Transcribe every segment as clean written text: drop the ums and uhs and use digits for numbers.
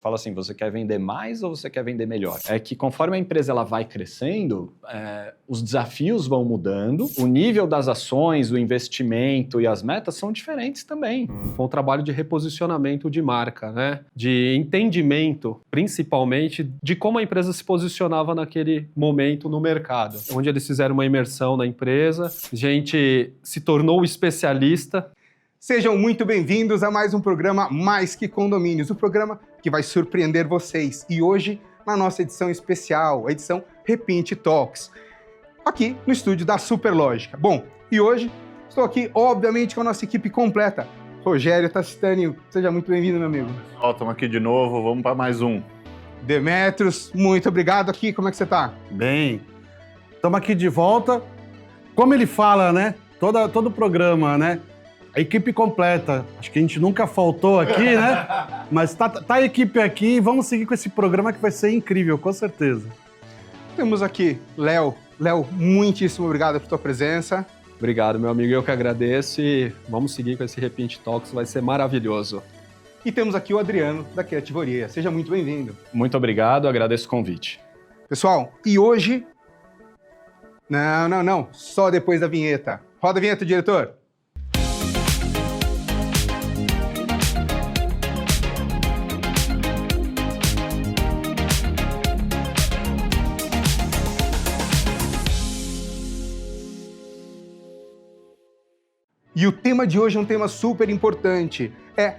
Fala assim, você quer vender mais ou você quer vender melhor? É que conforme a empresa ela vai crescendo, os desafios vão mudando, o nível das ações, o investimento e as metas são diferentes também. Foi um trabalho de reposicionamento de marca, né? De entendimento, principalmente, de como a empresa se posicionava naquele momento no mercado. Onde eles fizeram uma imersão na empresa, a gente se tornou especialista. Sejam muito bem-vindos a mais um programa Mais Que Condomínios, o programa que vai surpreender vocês. E hoje, na nossa edição especial, a edição Repinte Talks, aqui no estúdio da Superlógica. Bom, e hoje estou aqui, obviamente, com a nossa equipe completa. Rogério Tacitani, seja muito bem-vindo, meu amigo. Pessoal, estamos aqui de novo, vamos para mais um. Demetrios, muito obrigado aqui, como é que você está? Bem, estamos aqui de volta. Como ele fala, né? Todo o programa, né? A equipe completa. Acho que a gente nunca faltou aqui, né? Mas tá a equipe aqui e vamos seguir com esse programa que vai ser incrível, com certeza. Temos aqui Léo. Léo, muitíssimo obrigado por tua presença. Obrigado, meu amigo, eu que agradeço e vamos seguir com esse Repinte Talks, vai ser maravilhoso. E temos aqui o Adriano, da Criativoria. Seja muito bem-vindo. Muito obrigado, agradeço o convite. Pessoal, e hoje... Não, só depois da vinheta. Roda a vinheta, diretor. E o tema de hoje é um tema super importante, é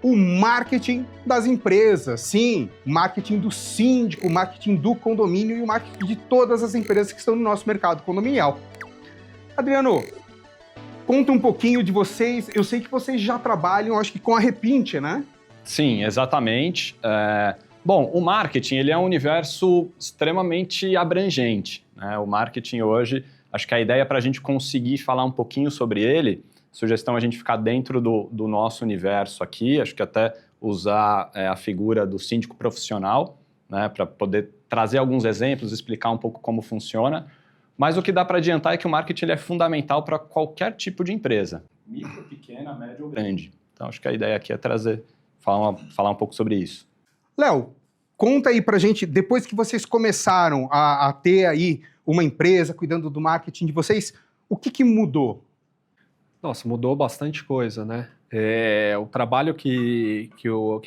o marketing das empresas. Sim, o marketing do síndico, o marketing do condomínio e o marketing de todas as empresas que estão no nosso mercado condominial. Adriano, conta um pouquinho de vocês. Eu sei que vocês já trabalham, acho que com a Repinte, né? Sim, exatamente. Bom, o marketing ele é um universo extremamente abrangente, né? O marketing hoje, acho que a ideia para a gente conseguir falar um pouquinho sobre ele, sugestão é a gente ficar dentro do nosso universo aqui, acho que até usar a figura do síndico profissional, né, para poder trazer alguns exemplos, explicar um pouco como funciona. Mas o que dá para adiantar é que o marketing ele é fundamental para qualquer tipo de empresa, micro, pequena, média ou grande. Então acho que a ideia aqui é falar um pouco sobre isso. Léo, conta aí pra gente, depois que vocês começaram a ter aí uma empresa cuidando do marketing de vocês, o que mudou? Nossa, mudou bastante coisa, né? O trabalho que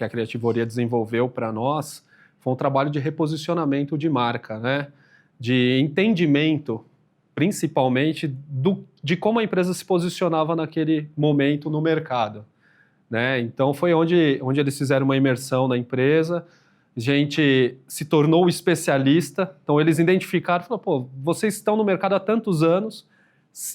a Criativoria desenvolveu para nós foi um trabalho de reposicionamento de marca, né? De entendimento, principalmente, de como a empresa se posicionava naquele momento no mercado, né? Então foi onde eles fizeram uma imersão na empresa, a gente se tornou especialista, então eles identificaram, falaram, pô, vocês estão no mercado há tantos anos,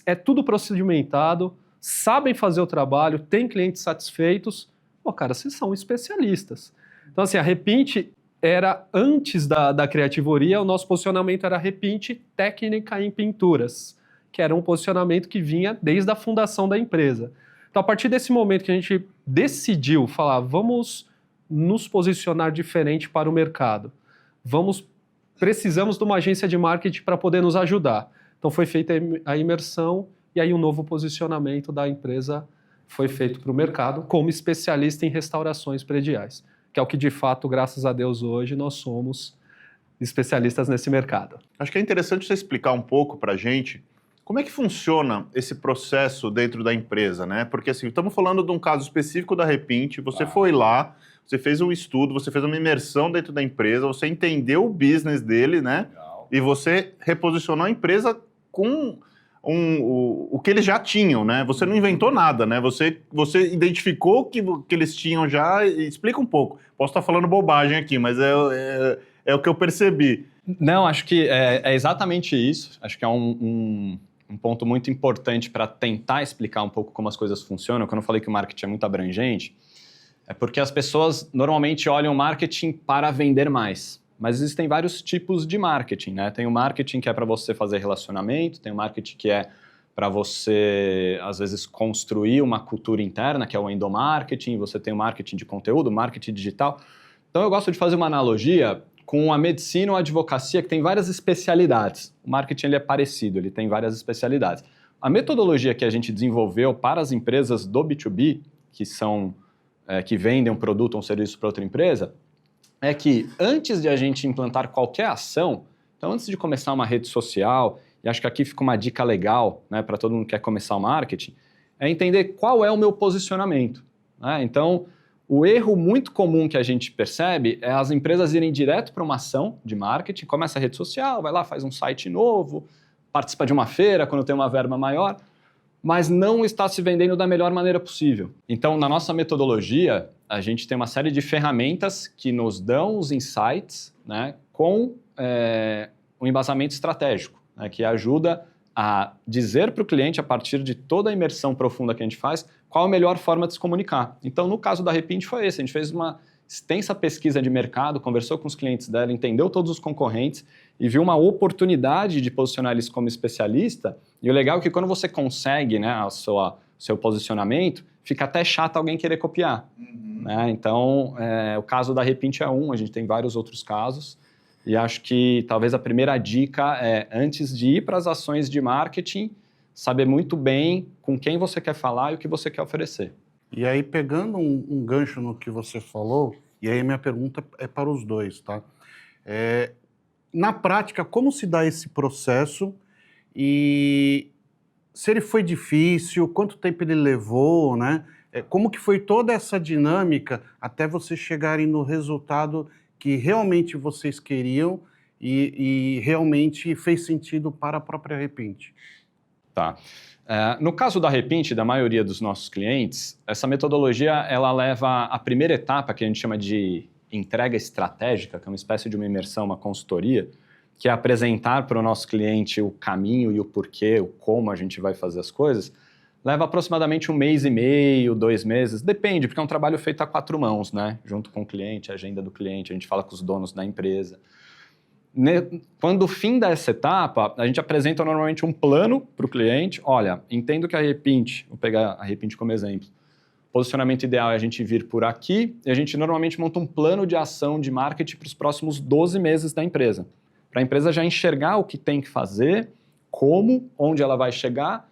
é tudo procedimentado, sabem fazer o trabalho, têm clientes satisfeitos, pô, cara, vocês são especialistas. Então, assim, a Repinte era, antes da Criativoria, o nosso posicionamento era Repinte Técnica em Pinturas, que era um posicionamento que vinha desde a fundação da empresa. Então, a partir desse momento que a gente decidiu falar, vamos nos posicionar diferente para o mercado, precisamos de uma agência de marketing para poder nos ajudar. Então, foi feita a imersão, e aí um novo posicionamento da empresa foi feito para o mercado como especialista em restaurações prediais, que é o que de fato, graças a Deus, hoje nós somos especialistas nesse mercado. Acho que é interessante você explicar um pouco para a gente como é que funciona esse processo dentro da empresa, né? Porque assim, estamos falando de um caso específico da Repinte, você foi lá, você fez um estudo, você fez uma imersão dentro da empresa, você entendeu o business dele, né? Legal. E você reposicionou a empresa com o que eles já tinham, né? Você não inventou nada, né? Você identificou que eles tinham já. Explica um pouco. Posso estar falando bobagem aqui, mas é o que eu percebi. Não, acho que é exatamente isso. Acho que é um ponto muito importante para tentar explicar um pouco como as coisas funcionam. Quando eu falei que o marketing é muito abrangente, é porque as pessoas normalmente olham o marketing para vender mais. Mas existem vários tipos de marketing, né? Tem o marketing que é para você fazer relacionamento, tem o marketing que é para você, às vezes, construir uma cultura interna, que é o endomarketing, você tem o marketing de conteúdo, marketing digital. Então eu gosto de fazer uma analogia com a medicina ou a advocacia, que tem várias especialidades. O marketing ele é parecido, ele tem várias especialidades. A metodologia que a gente desenvolveu para as empresas do B2B, que vendem um produto ou um serviço para outra empresa, é que antes de a gente implantar qualquer ação, então antes de começar uma rede social, e acho que aqui fica uma dica legal, né, para todo mundo que quer começar o marketing, é entender qual é o meu posicionamento, né? Então, o erro muito comum que a gente percebe é as empresas irem direto para uma ação de marketing, começa a rede social, vai lá, faz um site novo, participa de uma feira quando tem uma verba maior, mas não está se vendendo da melhor maneira possível. Então, na nossa metodologia, a gente tem uma série de ferramentas que nos dão os insights, né, com um embasamento estratégico, né, que ajuda a dizer para o cliente, a partir de toda a imersão profunda que a gente faz, qual a melhor forma de se comunicar. Então, no caso da Repint foi esse, a gente fez uma extensa pesquisa de mercado, conversou com os clientes dela, entendeu todos os concorrentes e viu uma oportunidade de posicionar eles como especialista. E o legal é que quando você consegue, né, o seu posicionamento, fica até chato alguém querer copiar. Né? Então, o caso da Repint é um, a gente tem vários outros casos. E acho que talvez a primeira dica é, antes de ir para as ações de marketing, saber muito bem com quem você quer falar e o que você quer oferecer. E aí, pegando um gancho no que você falou, e aí minha pergunta é para os dois, tá? Na prática, como se dá esse processo e se ele foi difícil, quanto tempo ele levou, né? Como que foi toda essa dinâmica até vocês chegarem no resultado que realmente vocês queriam e realmente fez sentido para a própria Repint? Tá. No caso da Repint, da maioria dos nossos clientes, essa metodologia ela leva a primeira etapa, que a gente chama de entrega estratégica, que é uma espécie de uma imersão, uma consultoria, que é apresentar para o nosso cliente o caminho e o porquê, o como a gente vai fazer as coisas, leva aproximadamente 1 mês e meio, 2 meses, depende, porque é um trabalho feito a 4 mãos, né? Junto com o cliente, a agenda do cliente, a gente fala com os donos da empresa. Quando finda essa etapa, a gente apresenta normalmente um plano para o cliente. Olha, entendo que a Repint, vou pegar a Repint como exemplo, o posicionamento ideal é a gente vir por aqui e a gente normalmente monta um plano de ação de marketing para os próximos 12 meses da empresa. Para a empresa já enxergar o que tem que fazer, como, onde ela vai chegar.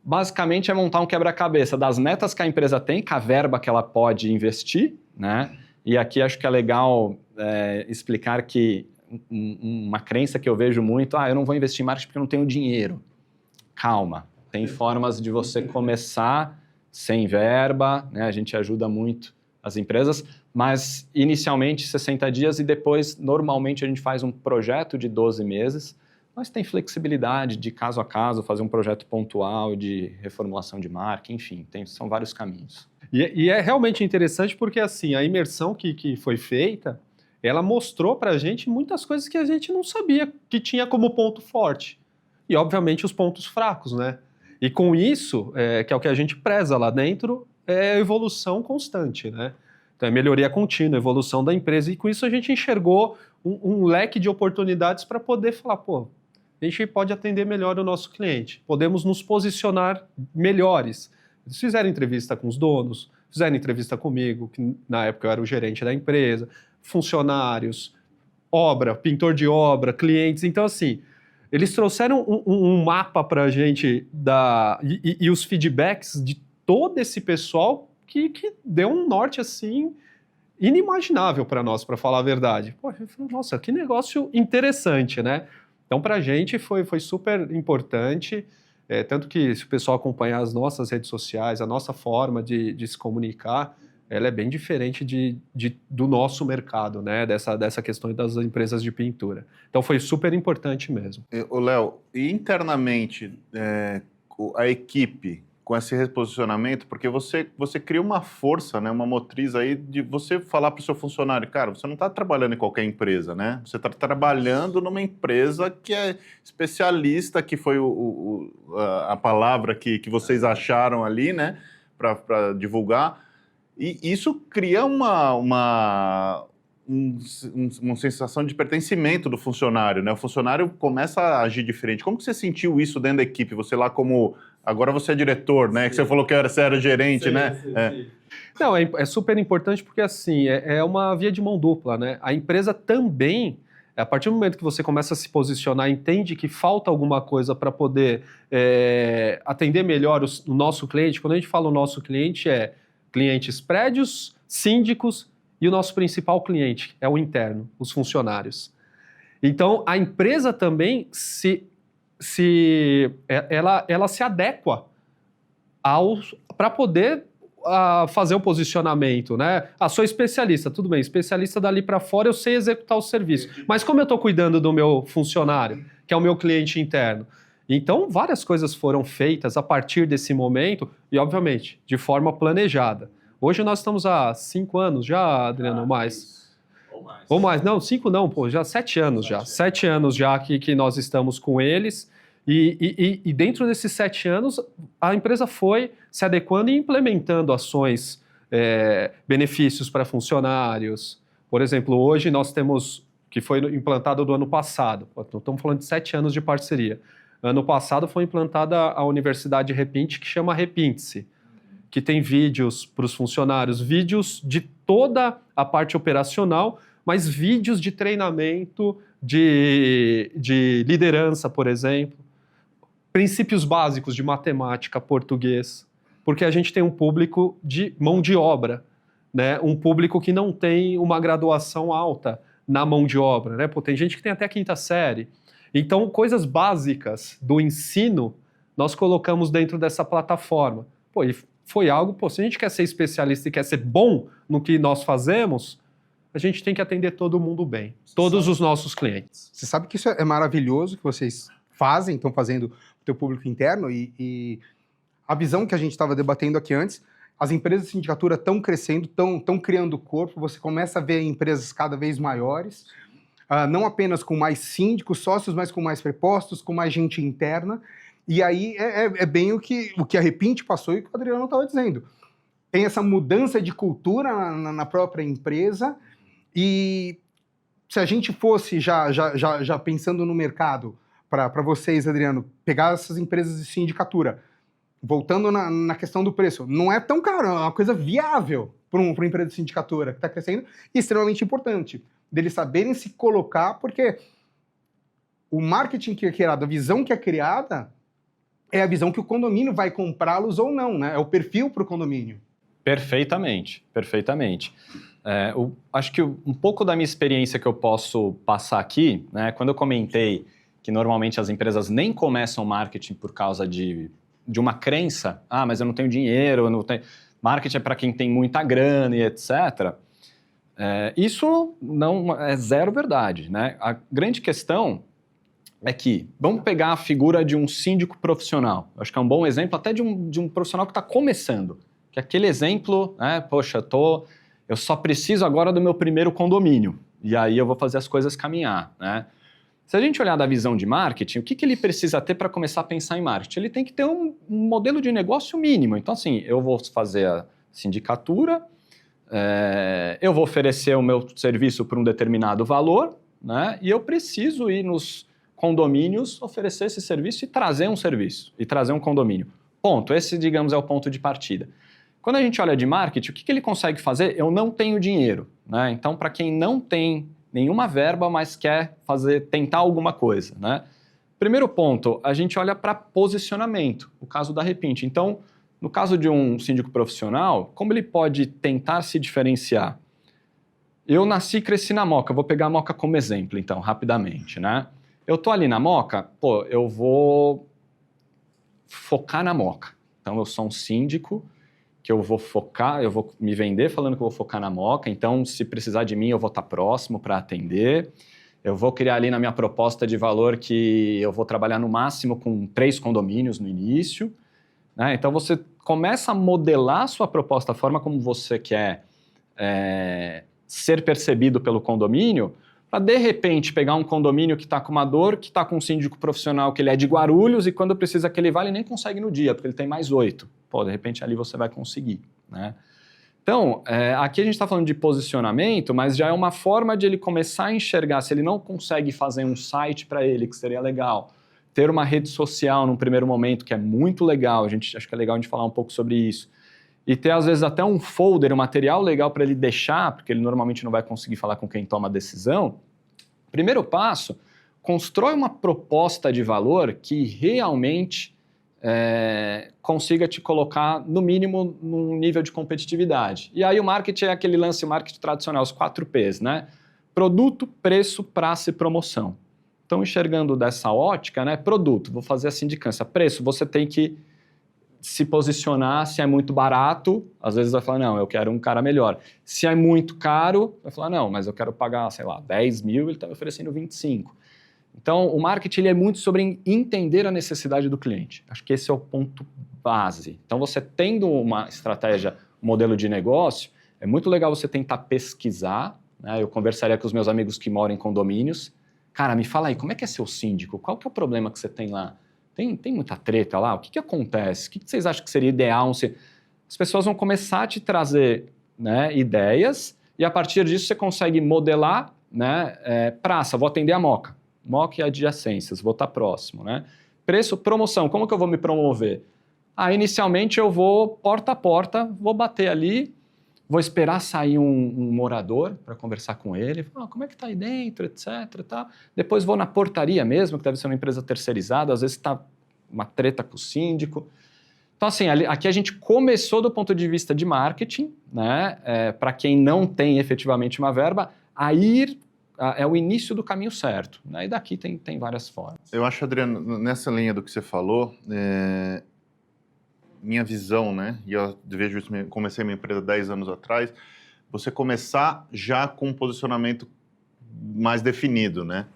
Basicamente é montar um quebra-cabeça das metas que a empresa tem, com a verba que ela pode investir, né? E aqui acho que é legal explicar que uma crença que eu vejo muito, eu não vou investir em marketing porque eu não tenho dinheiro. Calma, tem formas de você começar sem verba, né? A gente ajuda muito as empresas, mas inicialmente 60 dias e depois normalmente a gente faz um projeto de 12 meses, mas tem flexibilidade de caso a caso, fazer um projeto pontual de reformulação de marca, enfim, são vários caminhos. E é realmente interessante porque, assim, a imersão que foi feita, ela mostrou para a gente muitas coisas que a gente não sabia que tinha como ponto forte. E, obviamente, os pontos fracos, né? E com isso, que é o que a gente preza lá dentro, é a evolução constante, né? Então, é melhoria contínua, evolução da empresa. E com isso a gente enxergou um leque de oportunidades para poder falar, a gente pode atender melhor o nosso cliente, podemos nos posicionar melhores. Eles fizeram entrevista com os donos, fizeram entrevista comigo, que na época eu era o gerente da empresa, funcionários, obra, pintor de obra, clientes. Então, assim, eles trouxeram um mapa para a gente e os feedbacks de todo esse pessoal que deu um norte, assim, inimaginável para nós, para falar a verdade. Eu falei, nossa, que negócio interessante, né? Então, para a gente foi super importante, tanto que se o pessoal acompanhar as nossas redes sociais, a nossa forma de se comunicar, ela é bem diferente do nosso mercado, né? Dessa questão das empresas de pintura. Então, foi super importante mesmo. Léo, e internamente, a equipe com esse reposicionamento, porque você cria uma força, né, uma motriz aí de você falar para o seu funcionário, cara, você não está trabalhando em qualquer empresa, né? Você está trabalhando numa empresa que é especialista, que foi a palavra que vocês acharam ali, né, para divulgar. E isso cria uma sensação de pertencimento do funcionário, né? O funcionário começa a agir diferente. Como que você sentiu isso dentro da equipe? Você lá como... Agora você é diretor, né? Sim. Que você falou que você era gerente, sim, né? Sim. Não, é super importante porque, assim, é uma via de mão dupla, né? A empresa também, a partir do momento que você começa a se posicionar, entende que falta alguma coisa para poder atender melhor o nosso cliente. Quando a gente fala o nosso cliente, clientes prédios, síndicos e o nosso principal cliente é o interno, os funcionários. Então, a empresa também ela se adequa para poder fazer o posicionamento, né? Sou especialista, tudo bem, especialista dali para fora, eu sei executar o serviço. Mas como eu estou cuidando do meu funcionário, que é o meu cliente interno? Então, várias coisas foram feitas a partir desse momento e, obviamente, de forma planejada. Hoje nós estamos há 5 anos já, Adriano, mais. Ou mais. Não, 5 não, pô, já 7 anos já. 7 anos já que nós estamos com eles. E dentro desses 7 anos, a empresa foi se adequando e implementando ações, benefícios para funcionários. Por exemplo, hoje nós temos, que foi implantado do ano passado, estamos falando de 7 anos de parceria. Ano passado foi implantada a Universidade Repinte, que chama Repinte-se, que tem vídeos para os funcionários, vídeos de toda a parte operacional, mas vídeos de treinamento, de liderança, por exemplo, princípios básicos de matemática, português, porque a gente tem um público de mão de obra, né? Um público que não tem uma graduação alta na mão de obra, né? Pô, tem gente que tem até a 5ª série. Então, coisas básicas do ensino, nós colocamos dentro dessa plataforma. Pô, e foi algo, se a gente quer ser especialista e quer ser bom no que nós fazemos, a gente tem que atender todo mundo bem, todos os nossos clientes. Você sabe que isso é maravilhoso que vocês fazem, estão fazendo o teu público interno e a visão que a gente estava debatendo aqui antes, as empresas de sindicatura estão crescendo, estão criando corpo, você começa a ver empresas cada vez maiores, não apenas com mais síndicos, sócios, mas com mais prepostos, com mais gente interna. E aí é bem o que a Repinte passou e o que o Adriano estava dizendo. Tem essa mudança de cultura na própria empresa e se a gente fosse já pensando no mercado, para vocês, Adriano, pegar essas empresas de sindicatura, voltando na questão do preço, não é tão caro, é uma coisa viável para uma empresa de sindicatura que está crescendo e extremamente importante deles saberem se colocar, porque o marketing que é criado, a visão que é criada, é a visão que o condomínio vai comprá-los ou não, né? É o perfil para o condomínio. Perfeitamente, perfeitamente. Acho que um pouco da minha experiência que eu posso passar aqui, né, quando eu comentei que normalmente as empresas nem começam marketing por causa de uma crença, mas eu não tenho dinheiro, eu não tenho... marketing é para quem tem muita grana e etc., isso não é zero verdade, né? A grande questão é que, vamos pegar a figura de um síndico profissional. Acho que é um bom exemplo até de um profissional que está começando. Que é aquele exemplo, né? Poxa, eu só preciso agora do meu primeiro condomínio. E aí eu vou fazer as coisas caminhar, né? Se a gente olhar da visão de marketing, o que ele precisa ter para começar a pensar em marketing? Ele tem que ter um modelo de negócio mínimo. Então, assim, eu vou fazer a sindicatura, eu vou oferecer o meu serviço por um determinado valor, né? E eu preciso ir nos condomínios oferecer esse serviço e trazer um serviço, e trazer um condomínio. Ponto. Esse, digamos, é o ponto de partida. Quando a gente olha de marketing, o que ele consegue fazer? Eu não tenho dinheiro, né? Então, para quem não tem nenhuma verba, mas quer tentar alguma coisa, né? Primeiro ponto, a gente olha para posicionamento, o caso da Repinte. Então, no caso de um síndico profissional, como ele pode tentar se diferenciar? Eu nasci e cresci na Moca, vou pegar a Moca como exemplo, então, rapidamente, né? Eu tô ali na Moca, eu vou focar na Moca. Então, eu sou um síndico que eu vou focar, eu vou me vender falando que eu vou focar na Moca, então, se precisar de mim, eu vou estar próximo para atender. Eu vou criar ali na minha proposta de valor que eu vou trabalhar no máximo com 3 condomínios no início, né? Então, você começa a modelar a sua proposta, a forma como você quer ser percebido pelo condomínio, para, de repente, pegar um condomínio que está com uma dor, que está com um síndico profissional que ele é de Guarulhos e quando precisa que ele vá, ele nem consegue no dia, porque ele tem mais 8. De repente, ali você vai conseguir, né? Então, aqui a gente está falando de posicionamento, mas já é uma forma de ele começar a enxergar, se ele não consegue fazer um site para ele, que seria legal, ter uma rede social num primeiro momento, que é muito legal, acho que é legal a gente falar um pouco sobre isso, e ter, às vezes, até um folder, um material legal para ele deixar, porque ele normalmente não vai conseguir falar com quem toma a decisão. Primeiro passo, constrói uma proposta de valor que realmente consiga te colocar, no mínimo, num nível de competitividade. E aí o marketing é aquele lance marketing tradicional, os 4 Ps, né? Produto, preço, praça e promoção. Então, enxergando dessa ótica, né? Produto, vou fazer a sindicância. Preço, você tem que se posicionar. Se é muito barato, às vezes vai falar, não, eu quero um cara melhor. Se é muito caro, vai falar, não, mas eu quero pagar, sei lá, 10 mil, ele está me oferecendo 25. Então, o marketing ele é muito sobre entender a necessidade do cliente. Acho que esse é o ponto base. Então, você tendo uma estratégia, um modelo de negócio, é muito legal você tentar pesquisar, né? Eu conversaria com os meus amigos que moram em condomínios. Cara, me fala aí, como é que é seu síndico? Qual que é o problema que você tem lá? Tem muita treta lá? O que acontece? O que vocês acham que seria ideal? As pessoas vão começar a te trazer, né, ideias e, a partir disso, você consegue modelar, né, praça, vou atender a Moca. Moca e adjacências, vou estar próximo, né? Preço, promoção, como que eu vou me promover? Inicialmente eu vou porta a porta, vou bater ali, vou esperar sair um morador para conversar com ele, como é que está aí dentro, etc. Tá. Depois vou na portaria mesmo, que deve ser uma empresa terceirizada, às vezes está uma treta com o síndico. Então, assim, aqui a gente começou do ponto de vista de marketing, né? Para quem não tem efetivamente uma verba, é o início do caminho certo, né? E daqui tem várias formas. Eu acho, Adriano, nessa linha do que você falou, minha visão, né? E eu vejo isso, comecei minha empresa 10 anos atrás, você começar já com um posicionamento mais definido, né?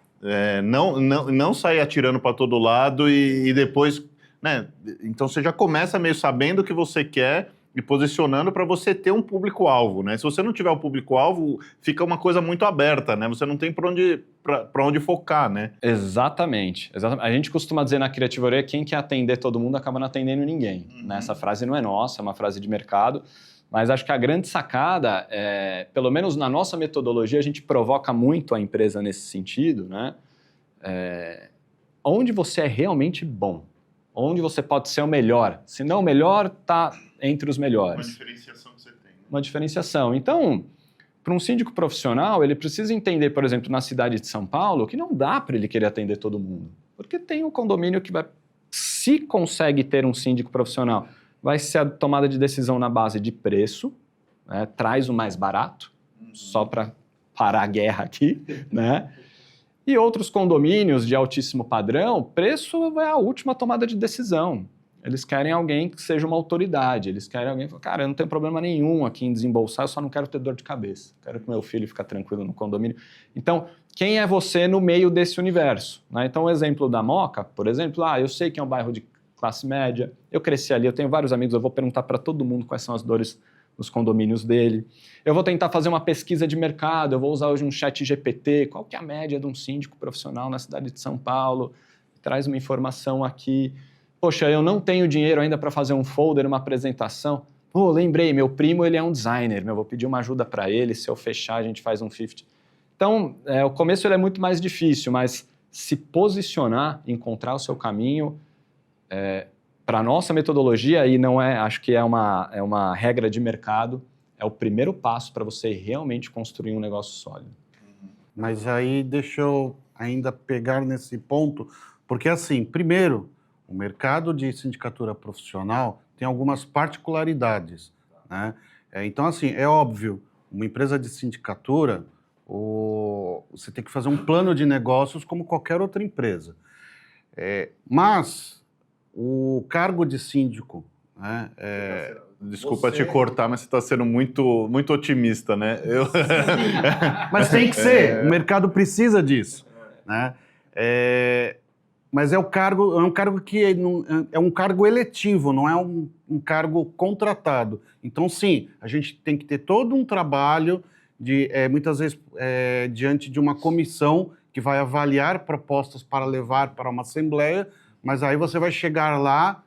Não sair atirando para todo lado e depois, né? Então você já começa meio sabendo o que você quer e posicionando para você ter um público-alvo, né? Se você não tiver o público-alvo, fica uma coisa muito aberta, né? Você não tem para onde focar, né? Exatamente. A gente costuma dizer na criativoria, quem quer atender todo mundo acaba não atendendo ninguém. Né? Essa frase não é nossa, é uma frase de mercado, mas acho que a grande sacada, pelo menos na nossa metodologia, a gente provoca muito a empresa nesse sentido, né? Onde você é realmente bom, onde você pode ser o melhor. Se não o melhor, está entre os melhores. Uma diferenciação que você tem. Né? Uma diferenciação. Então, para um síndico profissional, ele precisa entender, por exemplo, na cidade de São Paulo, que não dá para ele querer atender todo mundo. Porque tem um condomínio que vai, se consegue ter um síndico profissional, vai ser a tomada de decisão na base de preço, né? Traz o mais barato, só para parar a guerra aqui, né? E outros condomínios de altíssimo padrão, preço é a última tomada de decisão. Eles querem alguém que seja uma autoridade, eles querem alguém que fala, cara, eu não tenho problema nenhum aqui em desembolsar, eu só não quero ter dor de cabeça, quero que meu filho fique tranquilo no condomínio. Então, quem é você no meio desse universo? Né? Então, o exemplo da Moca, por exemplo, eu sei que é um bairro de classe média, eu cresci ali, eu tenho vários amigos, eu vou perguntar para todo mundo quais são as dores nos condomínios dele. Eu vou tentar fazer uma pesquisa de mercado, eu vou usar hoje um chat GPT, qual que é a média de um síndico profissional na cidade de São Paulo, traz uma informação aqui. Poxa, eu não tenho dinheiro ainda para fazer um folder, uma apresentação. Pô, lembrei, meu primo ele é um designer, eu vou pedir uma ajuda para ele, se eu fechar a gente faz um 50. Então, o começo ele é muito mais difícil, mas se posicionar, encontrar o seu caminho, para a nossa metodologia, e não acho que é uma regra de mercado, é o primeiro passo para você realmente construir um negócio sólido. Mas aí deixa eu ainda pegar nesse ponto, porque assim, primeiro, o mercado de sindicatura profissional tem algumas particularidades, né? Então, assim, é óbvio, uma empresa de sindicatura, você tem que fazer um plano de negócios como qualquer outra empresa. Mas o cargo de síndico, né? Desculpa te cortar, mas você está sendo muito, muito otimista, né? Mas tem que ser, o mercado precisa disso, né? Mas é um cargo que é um cargo eletivo, não é um cargo contratado. Então, sim, a gente tem que ter todo um trabalho, muitas vezes diante de uma comissão que vai avaliar propostas para levar para uma assembleia, mas aí você vai chegar lá,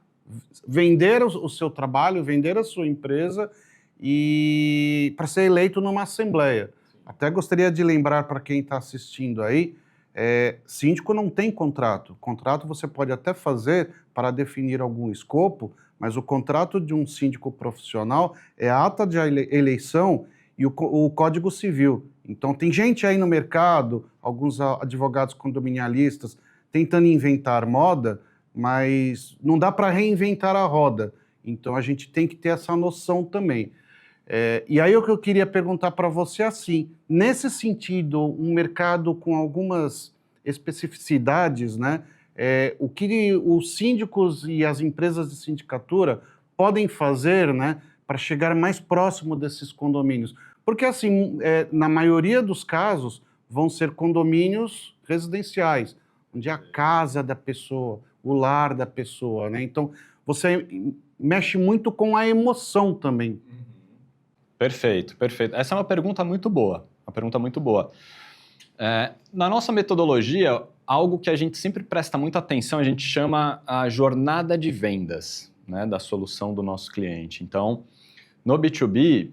vender o seu trabalho, vender a sua empresa e para ser eleito numa assembleia. Até gostaria de lembrar para quem está assistindo aí, síndico não tem contrato. Contrato você pode até fazer para definir algum escopo, mas o contrato de um síndico profissional é a ata de eleição e o Código Civil. Então tem gente aí no mercado, alguns advogados condominialistas, tentando inventar moda, mas não dá para reinventar a roda. Então a gente tem que ter essa noção também. E aí o que eu queria perguntar para você é assim, nesse sentido, um mercado com algumas especificidades, né? O que os síndicos e as empresas de sindicatura podem fazer, né, para chegar mais próximo desses condomínios? Porque, assim, na maioria dos casos, vão ser condomínios residenciais, onde é a casa da pessoa, o lar da pessoa, né? Então, você mexe muito com a emoção também. Perfeito, perfeito. Essa é uma pergunta muito boa, na nossa metodologia, algo que a gente sempre presta muita atenção, a gente chama a jornada de vendas, né, da solução do nosso cliente. Então, no B2B,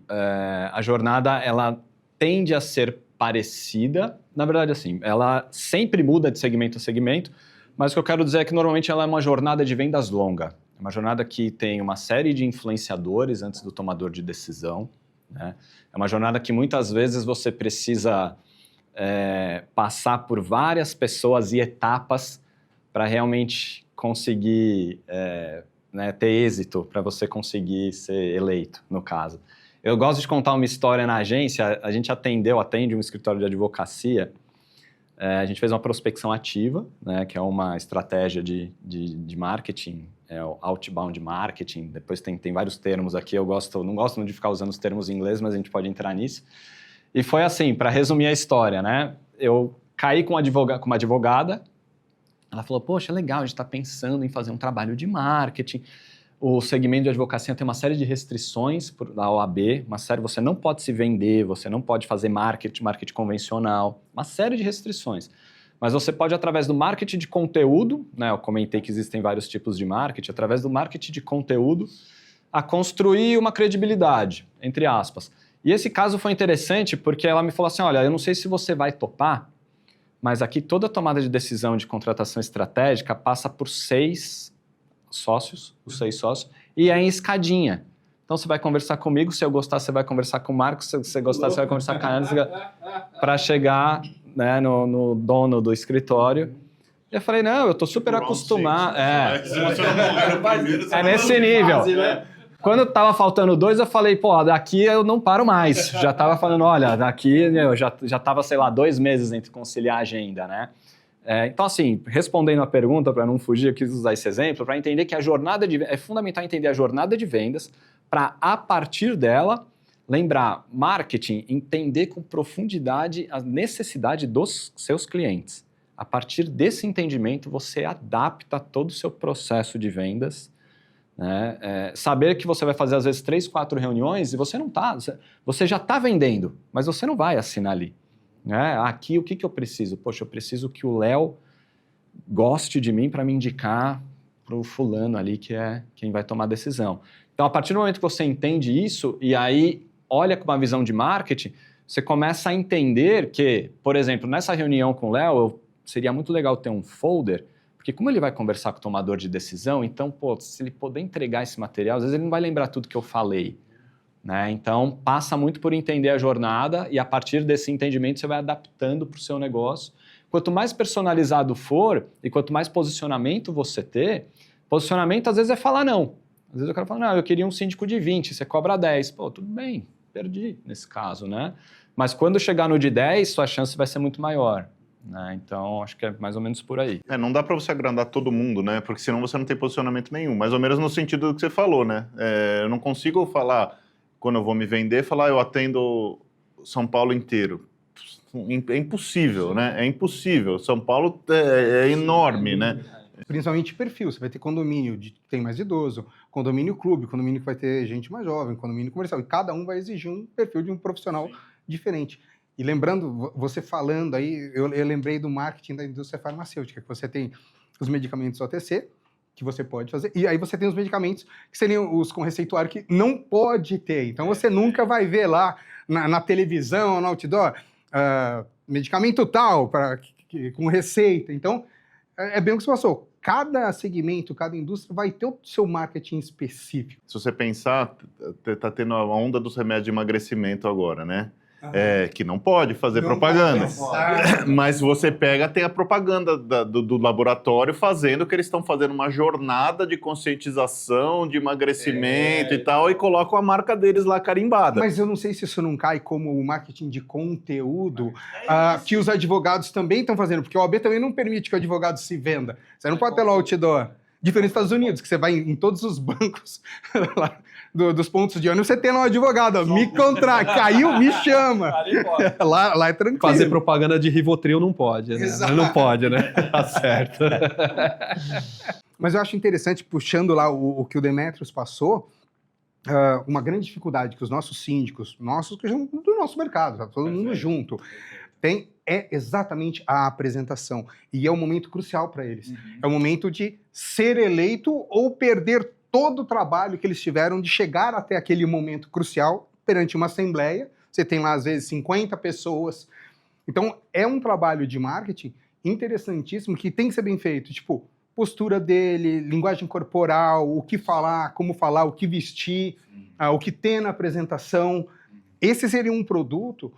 a jornada ela tende a ser parecida, na verdade assim, ela sempre muda de segmento a segmento, mas o que eu quero dizer é que normalmente ela é uma jornada de vendas longa, é uma jornada que tem uma série de influenciadores antes do tomador de decisão, né? É uma jornada que muitas vezes você precisa passar por várias pessoas e etapas para realmente conseguir ter êxito, para você conseguir ser eleito, no caso. Eu gosto de contar uma história na agência, a gente atende um escritório de advocacia, a gente fez uma prospecção ativa, né, que é uma estratégia de marketing, o outbound marketing, depois tem vários termos aqui, eu não gosto de ficar usando os termos em inglês, mas a gente pode entrar nisso. E foi assim, para resumir a história, né, eu caí com uma advogada, ela falou, poxa, legal, a gente está pensando em fazer um trabalho de marketing, o segmento de advocacia tem uma série de restrições da OAB, você não pode se vender, você não pode fazer marketing convencional, uma série de restrições. Mas você pode, através do marketing de conteúdo, né, eu comentei que existem vários tipos de marketing, através do marketing de conteúdo, a construir uma credibilidade, entre aspas. E esse caso foi interessante porque ela me falou assim, olha, eu não sei se você vai topar, mas aqui toda a tomada de decisão de contratação estratégica passa por 6 sócios, e é em escadinha. Então você vai conversar comigo, se eu gostar você vai conversar com o Marcos, se você gostar você vai conversar com a Ana, para chegar, né, no dono do escritório. E eu falei, não, eu tô super acostumado. É nesse nível. Quando tava faltando 2, eu falei, pô, daqui eu não paro mais. Já tava falando, olha, daqui eu já tava, sei lá, 2 meses entre conciliar a agenda, né? Então, assim, respondendo a pergunta, para não fugir, eu quis usar esse exemplo, para entender que é fundamental entender a jornada de vendas, para, a partir dela, lembrar, marketing, entender com profundidade a necessidade dos seus clientes. A partir desse entendimento, você adapta todo o seu processo de vendas, né? Saber que você vai fazer, às vezes, 3, 4 reuniões e você já está vendendo, mas você não vai assinar ali. Aqui, o que eu preciso? Poxa, eu preciso que o Léo goste de mim para me indicar para o fulano ali, que é quem vai tomar a decisão. Então, a partir do momento que você entende isso e aí olha com uma visão de marketing, você começa a entender que, por exemplo, nessa reunião com o Léo, seria muito legal ter um folder, porque como ele vai conversar com o tomador de decisão, então, se ele puder entregar esse material, às vezes ele não vai lembrar tudo que eu falei. Né? Então, passa muito por entender a jornada e a partir desse entendimento você vai adaptando para o seu negócio. Quanto mais personalizado for e quanto mais posicionamento você ter, posicionamento às vezes é falar não. Às vezes eu quero falar, não, eu queria um síndico de 20, você cobra 10. Pô, tudo bem, perdi nesse caso, né? Mas quando chegar no de 10, sua chance vai ser muito maior. Né? Então, acho que é mais ou menos por aí. Não dá para você agradar todo mundo, né? Porque senão você não tem posicionamento nenhum. Mais ou menos no sentido do que você falou, né? Eu não consigo falar... Quando eu vou me vender, falar, eu atendo São Paulo inteiro. É impossível, né? É impossível. São Paulo é enorme, né? Principalmente perfil. Você vai ter condomínio que tem mais idoso, condomínio clube, condomínio que vai ter gente mais jovem, condomínio comercial. E cada um vai exigir um perfil de um profissional diferente. E lembrando, você falando aí, eu lembrei do marketing da indústria farmacêutica, que você tem os medicamentos OTC, que você pode fazer. E aí você tem os medicamentos que seriam os com receituário que não pode ter. Então você nunca vai ver lá na televisão, no outdoor, medicamento tal, com receita. Então, é bem o que você passou. Cada segmento, cada indústria vai ter o seu marketing específico. Se você pensar, tá tendo a onda dos remédios de emagrecimento agora, né? que não pode fazer propaganda. Mas você pega, tem a propaganda do laboratório fazendo que eles estão fazendo uma jornada de conscientização, de emagrecimento e tal, e colocam a marca deles lá carimbada. Mas eu não sei se isso não cai como o marketing de conteúdo que os advogados também estão fazendo, porque o OAB também não permite que o advogado se venda. Você não pode ter lá outdoor. Diferente dos Estados Unidos, que você vai em todos os bancos lá, dos pontos de ônibus, você tem lá um advogado, ó, me contrata, caiu, me chama. Lá é tranquilo. Fazer propaganda de Rivotril não pode, né? Exato. Não pode, né? Tá certo. Mas eu acho interessante, puxando lá o que o Demetrios passou, uma grande dificuldade que os nossos síndicos, do nosso mercado, tá todo mundo junto, tem exatamente a apresentação. E é um momento crucial para eles. É o momento de ser eleito ou perder todo o trabalho que eles tiveram de chegar até aquele momento crucial perante uma assembleia. Você tem lá, às vezes, 50 pessoas. Então, é um trabalho de marketing interessantíssimo que tem que ser bem feito. Tipo, postura dele, linguagem corporal, o que falar, como falar, o que vestir, o que ter na apresentação. Esse seria um produto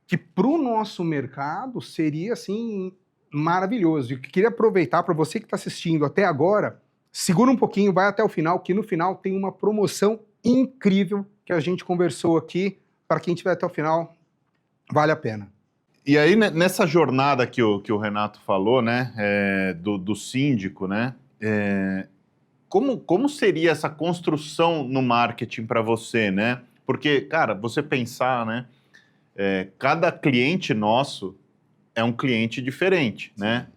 que para o nosso mercado seria, assim, maravilhoso. E eu queria aproveitar para você que está assistindo até agora, segura um pouquinho, vai até o final, que no final tem uma promoção incrível que a gente conversou aqui. Para quem estiver até o final, vale a pena. E aí, nessa jornada que o Renato falou, né, do síndico, né, como seria essa construção no marketing para você, né? Porque, cara, você pensar, né, cada cliente nosso é um cliente diferente, né?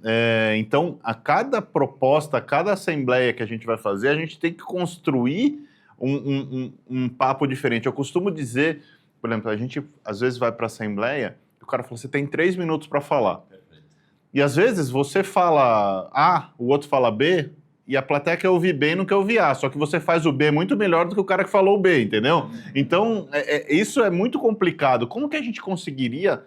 Então, a cada proposta, a cada assembleia que a gente vai fazer, a gente tem que construir um papo diferente. Eu costumo dizer, por exemplo, a gente às vezes vai para a assembleia e o cara fala, você tem 3 minutos para falar. E às vezes você fala A, o outro fala B, e a plateia quer ouvir B e não quer ouvir A, só que você faz o B muito melhor do que o cara que falou o B, entendeu? Então, isso é muito complicado. Como que a gente conseguiria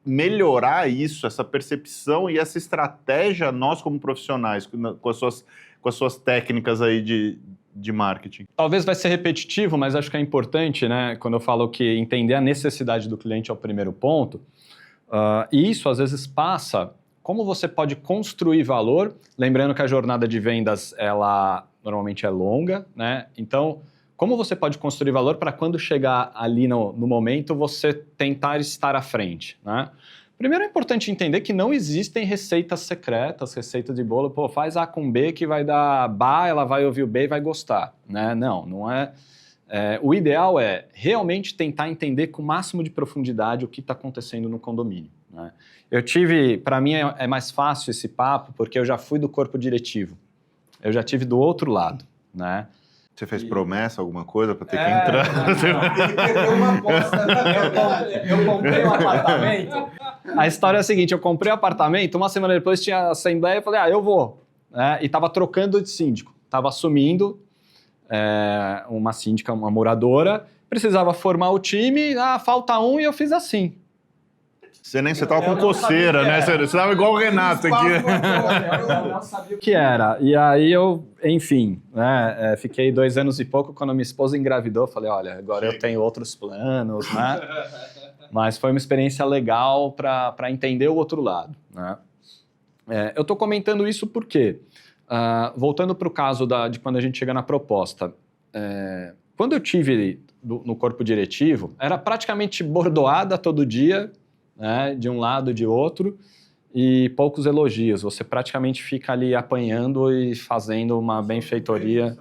melhorar isso, essa percepção e essa estratégia, nós como profissionais, com as suas técnicas aí de marketing? Talvez vai ser repetitivo, mas acho que é importante, né? Quando eu falo que entender a necessidade do cliente é o primeiro ponto, e isso às vezes passa... Como você pode construir valor, lembrando que a jornada de vendas, ela normalmente é longa, né? Então, como você pode construir valor para quando chegar ali no momento, você tentar estar à frente, né? Primeiro é importante entender que não existem receitas secretas, receitas de bolo, pô, faz A com B que vai dar BA, ela vai ouvir o B e vai gostar, né? Não é... O ideal é realmente tentar entender com o máximo de profundidade o que está acontecendo no condomínio, né? Para mim é mais fácil esse papo, porque eu já fui do corpo diretivo. Eu já tive do outro lado, né? Você fez promessa, alguma coisa para ter que entrar? Ele perdeu uma aposta. Eu comprei um apartamento. A história é a seguinte, eu comprei um apartamento, uma semana depois tinha a assembleia e falei, eu vou. E estava trocando de síndico. Estava assumindo uma síndica, uma moradora, precisava formar o time, falta um e eu fiz assim. Você tava com coceira, né? Você tava igual o Renato aqui. Eu não sabia o que era. E aí eu, enfim, né, fiquei 2 anos e pouco, quando minha esposa engravidou, falei, olha, agora eu tenho outros planos, né? Mas foi uma experiência legal para entender o outro lado, né? Eu tô comentando isso porque, voltando para o caso de quando a gente chega na proposta, quando eu tive no corpo diretivo, era praticamente bordoada todo dia, né, de um lado e de outro, e poucos elogios. Você praticamente fica ali apanhando e fazendo uma benfeitoria.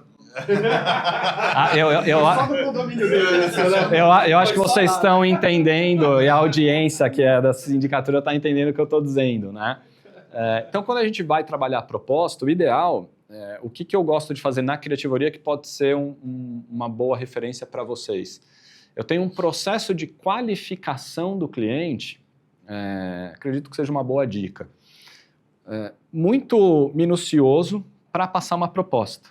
Eu acho que vocês estão entendendo, e a audiência que é da sindicatura está entendendo o que eu estou dizendo, né? Então, quando a gente vai trabalhar a proposta, o ideal, o que eu gosto de fazer na criativoria que pode ser uma boa referência para vocês. Eu tenho um processo de qualificação do cliente, acredito que seja uma boa dica, muito minucioso para passar uma proposta.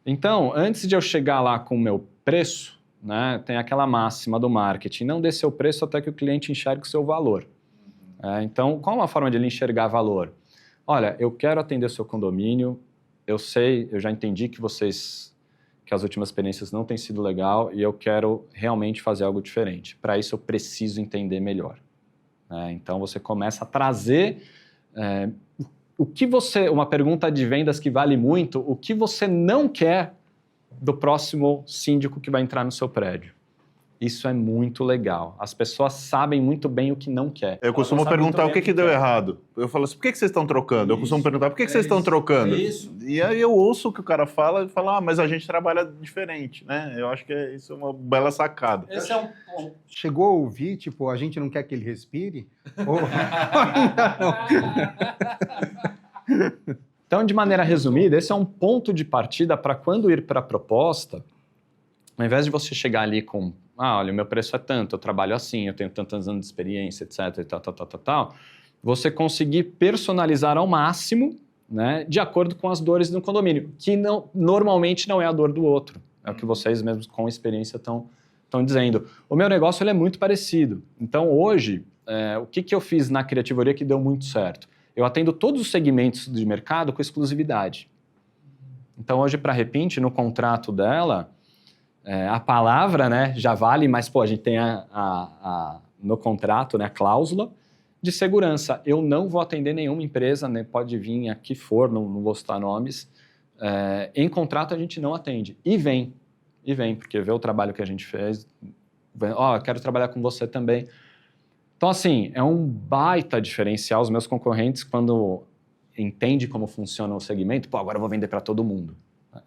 Então, antes de eu chegar lá com o meu preço, né, tem aquela máxima do marketing, não dê seu preço até que o cliente enxergue o seu valor. Então, qual é uma forma de ele enxergar valor? Olha, eu quero atender o seu condomínio, eu já entendi que vocês que as últimas experiências não têm sido legal e eu quero realmente fazer algo diferente. Para isso, eu preciso entender melhor. Então, você começa a trazer o que você... Uma pergunta de vendas que vale muito, o que você não quer do próximo síndico que vai entrar no seu prédio. Isso é muito legal. As pessoas sabem muito bem o que não quer. Eu costumo perguntar o que deu errado. Eu falo assim, por que vocês estão trocando? Isso. Eu costumo perguntar, por que vocês estão trocando? Isso. E aí eu ouço o que o cara fala e falo, mas a gente trabalha diferente, né? Eu acho que isso é uma bela sacada. Esse é um ponto. Chegou a ouvir, tipo, a gente não quer que ele respire? Ou ainda não? Então, de maneira resumida, esse é um ponto de partida para quando ir para a proposta, ao invés de você chegar ali com, olha, o meu preço é tanto, eu trabalho assim, eu tenho tantos anos de experiência, etc, e tal, você conseguir personalizar ao máximo, né, de acordo com as dores do condomínio, que normalmente não é a dor do outro. É o que vocês mesmos com experiência estão dizendo. O meu negócio ele é muito parecido. Então, hoje, o que eu fiz na Criativoria que deu muito certo? Eu atendo todos os segmentos de mercado com exclusividade. Então, hoje, para a Repint, no contrato dela, a palavra, né, já vale, mas a gente tem no contrato, né, a cláusula de segurança. Eu não vou atender nenhuma empresa, né, pode vir a que for, não vou citar nomes. Em contrato, a gente não atende. E vem, porque vê o trabalho que a gente fez. Eu quero trabalhar com você também. Então, assim, é um baita diferencial. Os meus concorrentes, quando entendem como funciona o segmento, agora eu vou vender para todo mundo.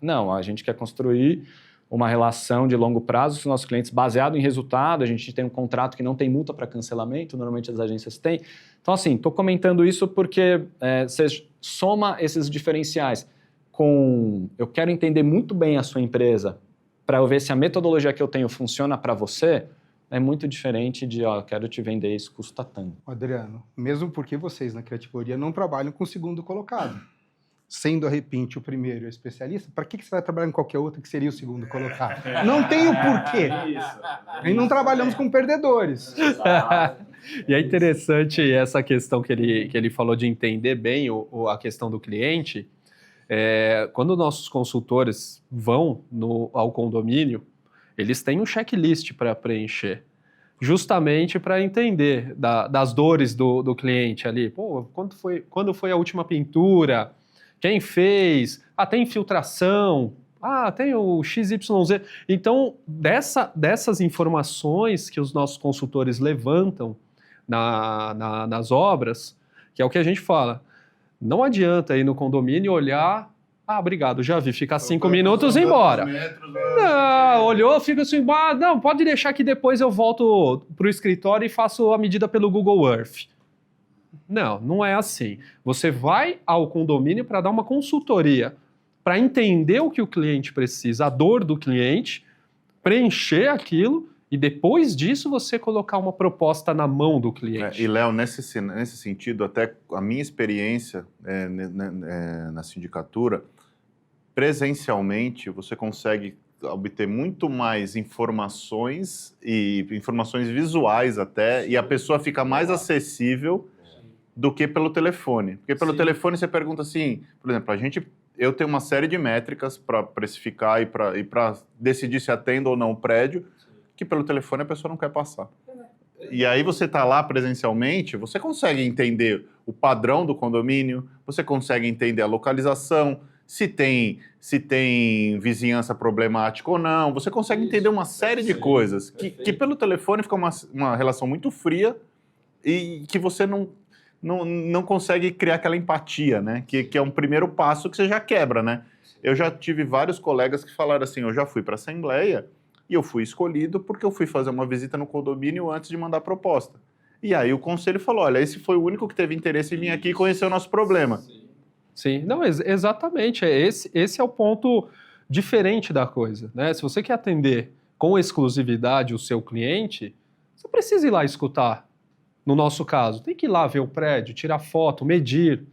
Não, a gente quer construir uma relação de longo prazo com os nossos clientes baseado em resultado. A gente tem um contrato que não tem multa para cancelamento, normalmente as agências têm. Então, assim, estou comentando isso porque você soma esses diferenciais com... Eu quero entender muito bem a sua empresa para eu ver se a metodologia que eu tenho funciona para você. É muito diferente de, quero te vender, isso custa tanto. Adriano, mesmo porque vocês na Criativoria não trabalham com o segundo colocado. Sendo a Repint o primeiro especialista, para que você vai trabalhar em qualquer outro que seria o segundo colocado? Não tem o porquê. E não trabalhamos com perdedores. E é interessante essa questão que ele falou de entender bem a questão do cliente. Quando nossos consultores vão ao condomínio, eles têm um checklist para preencher, justamente para entender das dores do cliente ali. Quando foi a última pintura? Quem fez? Tem infiltração? Tem o XYZ. Então, dessas informações que os nossos consultores levantam nas obras, que é o que a gente fala, não adianta ir no condomínio e olhar... obrigado, já vi, fica 5 minutos e ir embora. Não, olhou, fica assim, não, pode deixar que depois eu volto pro escritório e faço a medida pelo Google Earth. Não é assim. Você vai ao condomínio para dar uma consultoria, para entender o que o cliente precisa, a dor do cliente, preencher aquilo e depois disso você colocar uma proposta na mão do cliente. E, Léo, nesse sentido, até a minha experiência na sindicatura, presencialmente você consegue obter muito mais informações e informações visuais até, e a pessoa fica mais acessível do que pelo telefone. Porque pelo telefone você pergunta assim, por exemplo, eu tenho uma série de métricas para precificar e para decidir se atendo ou não o prédio, que pelo telefone a pessoa não quer passar. E aí você está lá presencialmente, você consegue entender o padrão do condomínio, você consegue entender a localização, se tem vizinhança problemática ou não, você consegue entender uma série de coisas que pelo telefone fica uma relação muito fria e que você não consegue criar aquela empatia, né? Que é um primeiro passo que você já quebra, né? Eu já tive vários colegas que falaram assim, eu já fui para a assembleia e eu fui escolhido porque eu fui fazer uma visita no condomínio antes de mandar a proposta. E aí o conselho falou, olha, esse foi o único que teve interesse em vir aqui e conhecer o nosso problema. Sim, não, exatamente. Esse é o ponto diferente da coisa, né? Se você quer atender com exclusividade o seu cliente, você precisa ir lá escutar. No nosso caso, tem que ir lá ver o prédio, tirar foto, medir,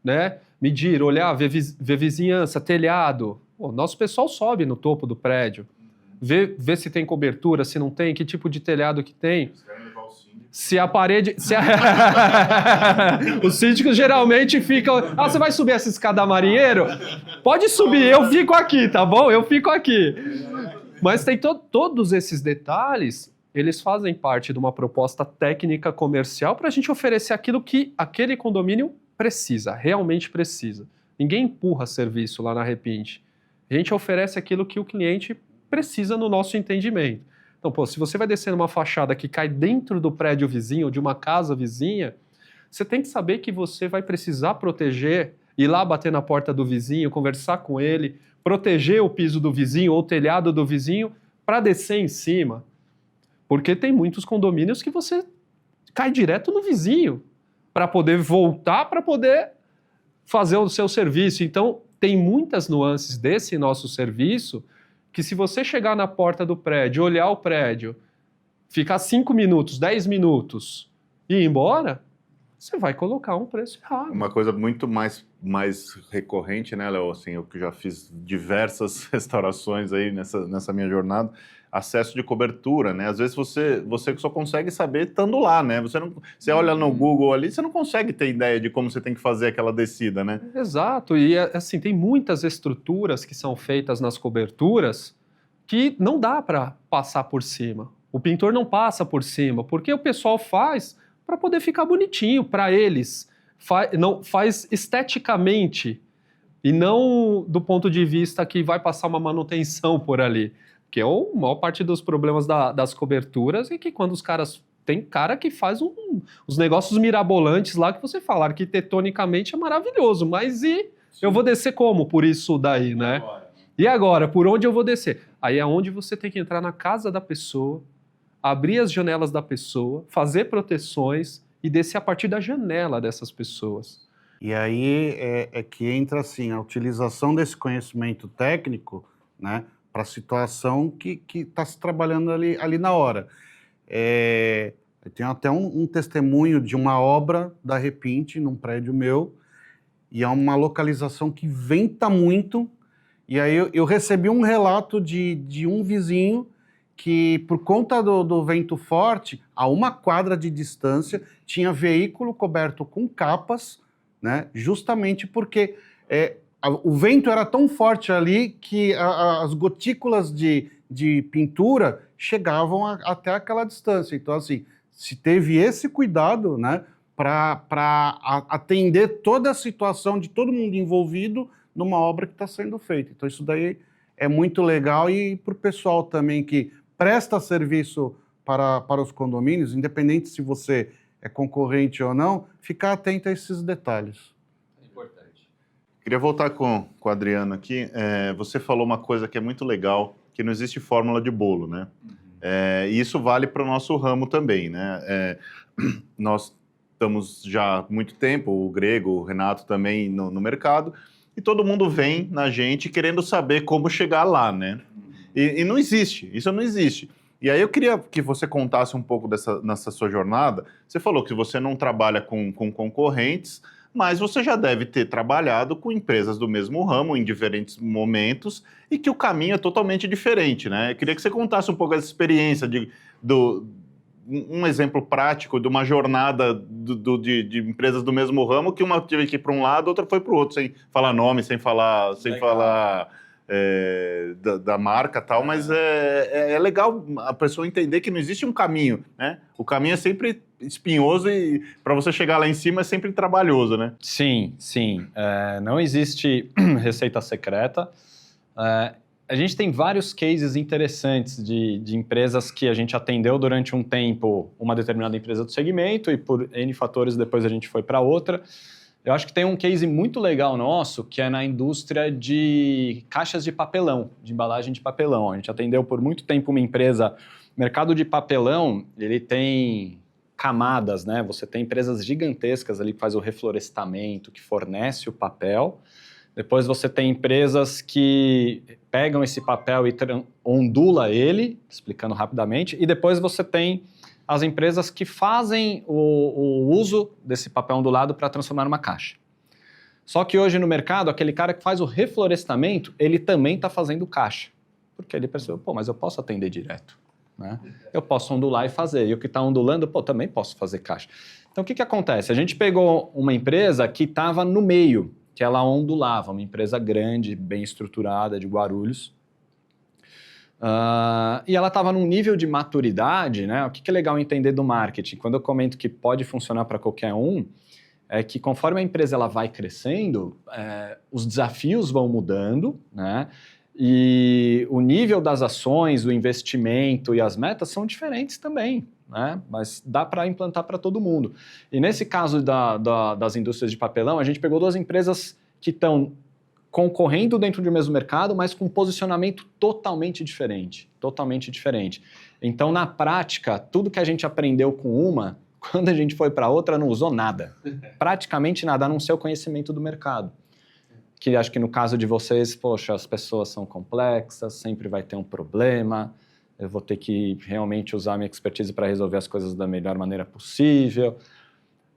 né? Medir, olhar, ver vizinhança, telhado. Nosso pessoal sobe no topo do prédio, vê se tem cobertura, se não tem, que tipo de telhado que tem. Eles querem levar o síndico. Se a parede... Os síndicos geralmente ficam... Ah, você vai subir essa escada marinheiro? Pode subir, eu fico aqui, tá bom? Eu fico aqui. Mas tem todos esses detalhes, eles fazem parte de uma proposta técnica comercial para a gente oferecer aquilo que aquele condomínio precisa, realmente precisa. Ninguém empurra serviço lá na Repint. A gente oferece aquilo que o cliente precisa no nosso entendimento. Então, pô, se você vai descer numa fachada que cai dentro do prédio vizinho, ou de uma casa vizinha, você tem que saber que você vai precisar proteger, ir lá bater na porta do vizinho, conversar com ele, proteger o piso do vizinho ou o telhado do vizinho para descer em cima. Porque tem muitos condomínios que você cai direto no vizinho para poder voltar, para poder fazer o seu serviço. Então, tem muitas nuances desse nosso serviço que se você chegar na porta do prédio, olhar o prédio, ficar 5 minutos, 10 minutos e ir embora, você vai colocar um preço errado. Uma coisa muito mais recorrente, né, Léo? Assim, eu que já fiz diversas restaurações aí nessa minha jornada, acesso de cobertura, né? Às vezes você só consegue saber estando lá, né? Você olha no Google ali, você não consegue ter ideia de como você tem que fazer aquela descida, né? Exato, e assim, tem muitas estruturas que são feitas nas coberturas que não dá para passar por cima. O pintor não passa por cima, porque o pessoal faz para poder ficar bonitinho para eles. Faz esteticamente e não do ponto de vista que vai passar uma manutenção por ali. Que é a maior parte dos problemas das coberturas e que quando os caras... Tem cara que faz uns negócios mirabolantes lá que você fala, arquitetonicamente é maravilhoso, mas eu vou descer como por isso daí, né? E agora, por onde eu vou descer? Aí é onde você tem que entrar na casa da pessoa, abrir as janelas da pessoa, fazer proteções e descer a partir da janela dessas pessoas. E aí é que entra assim, a utilização desse conhecimento técnico, né, para a situação que está se trabalhando ali na hora. Eu tenho até um testemunho de uma obra da Repint num prédio meu, e é uma localização que venta muito, e aí eu recebi um relato de um vizinho que, por conta do vento forte, a 1 quadra de distância, tinha veículo coberto com capas, né, justamente porque o vento era tão forte ali que as gotículas de pintura chegavam até aquela distância. Então, assim, se teve esse cuidado, né, para atender toda a situação de todo mundo envolvido numa obra que está sendo feita. Então, isso daí é muito legal, e para o pessoal também que presta serviço para os condomínios, independente se você é concorrente ou não, ficar atento a esses detalhes. Queria voltar com o Adriano aqui. Você falou uma coisa que é muito legal, que não existe fórmula de bolo, né? E isso vale para o nosso ramo também, né? Nós estamos já há muito tempo, o Grego, o Renato também no mercado, e todo mundo vem na gente querendo saber como chegar lá, né? E não existe, isso não existe. E aí eu queria que você contasse um pouco nessa sua jornada. Você falou que você não trabalha com concorrentes, mas você já deve ter trabalhado com empresas do mesmo ramo em diferentes momentos e que o caminho é totalmente diferente, né? Eu queria que você contasse um pouco essa experiência um exemplo prático de uma jornada de empresas do mesmo ramo, que uma teve que ir para um lado, outra foi para o outro, sem falar nome, sem falar da marca e tal, mas é legal a pessoa entender que não existe um caminho, né? O caminho é sempre espinhoso e para você chegar lá em cima é sempre trabalhoso, né? Sim. Não existe receita secreta. A gente tem vários cases interessantes de empresas que a gente atendeu durante um tempo, uma determinada empresa do segmento, e por N fatores depois a gente foi para outra. Eu acho que tem um case muito legal nosso, que é na indústria de caixas de papelão, de embalagem de papelão. A gente atendeu por muito tempo uma empresa. O mercado de papelão, ele tem camadas, né? Você tem empresas gigantescas ali que faz o reflorestamento, que fornece o papel. Depois você tem empresas que pegam esse papel e ondula ele, explicando rapidamente. E depois você tem as empresas que fazem o uso desse papel ondulado para transformar numa caixa. Só que hoje no mercado, aquele cara que faz o reflorestamento, ele também está fazendo caixa. Porque ele percebeu, mas eu posso atender direto. né? Eu posso ondular e fazer. E o que está ondulando, também posso fazer caixa. Então, o que acontece? A gente pegou uma empresa que estava no meio, que ela ondulava, uma empresa grande, bem estruturada, de Guarulhos. E ela estava num nível de maturidade, né? O que é legal entender do marketing? Quando eu comento que pode funcionar para qualquer um, é que conforme a empresa ela vai crescendo, os desafios vão mudando, né? E o nível das ações, o investimento e as metas são diferentes também, né? Mas dá para implantar para todo mundo. E nesse caso das indústrias de papelão, a gente pegou 2 empresas que estão concorrendo dentro do mesmo mercado, mas com um posicionamento totalmente diferente. Totalmente diferente. Então, na prática, tudo que a gente aprendeu com uma, quando a gente foi para outra, não usou nada. Praticamente nada, a não ser o conhecimento do mercado. Que acho que no caso de vocês, poxa, as pessoas são complexas, sempre vai ter um problema, eu vou ter que realmente usar a minha expertise para resolver as coisas da melhor maneira possível.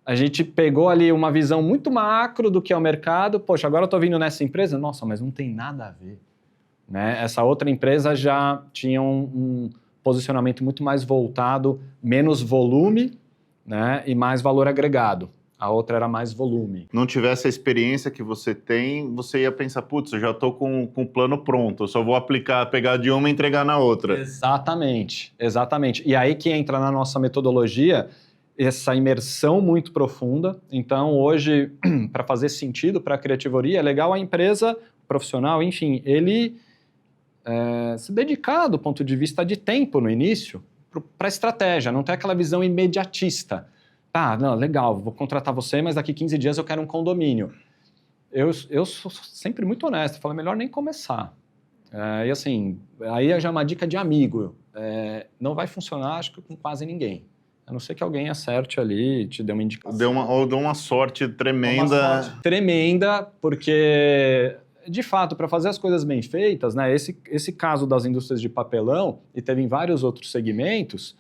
A gente pegou ali uma visão muito macro do que é o mercado, poxa, agora eu estou vindo nessa empresa, nossa, mas não tem nada a ver. Né? Essa outra empresa já tinha um posicionamento muito mais voltado, menos volume, né, e mais valor agregado. A outra era mais volume. Não tivesse a experiência que você tem, você ia pensar, putz, eu já estou com o plano pronto, eu só vou pegar de uma e entregar na outra. Exatamente, exatamente. E aí que entra na nossa metodologia essa imersão muito profunda. Então, hoje, para fazer sentido para a criativoria, é legal a empresa, o profissional, enfim, ele se dedicar do ponto de vista de tempo no início para a estratégia, não ter aquela visão imediatista. Tá, não, legal, vou contratar você, mas daqui 15 dias eu quero um condomínio. Eu sou sempre muito honesto, falo, melhor nem começar. E assim, aí já é uma dica de amigo. Não vai funcionar, acho que com quase ninguém. A não ser que alguém acerte ali, te dê uma indicação. Deu uma sorte tremenda. Uma sorte tremenda, porque, de fato, para fazer as coisas bem feitas, né, esse caso das indústrias de papelão, e teve em vários outros segmentos,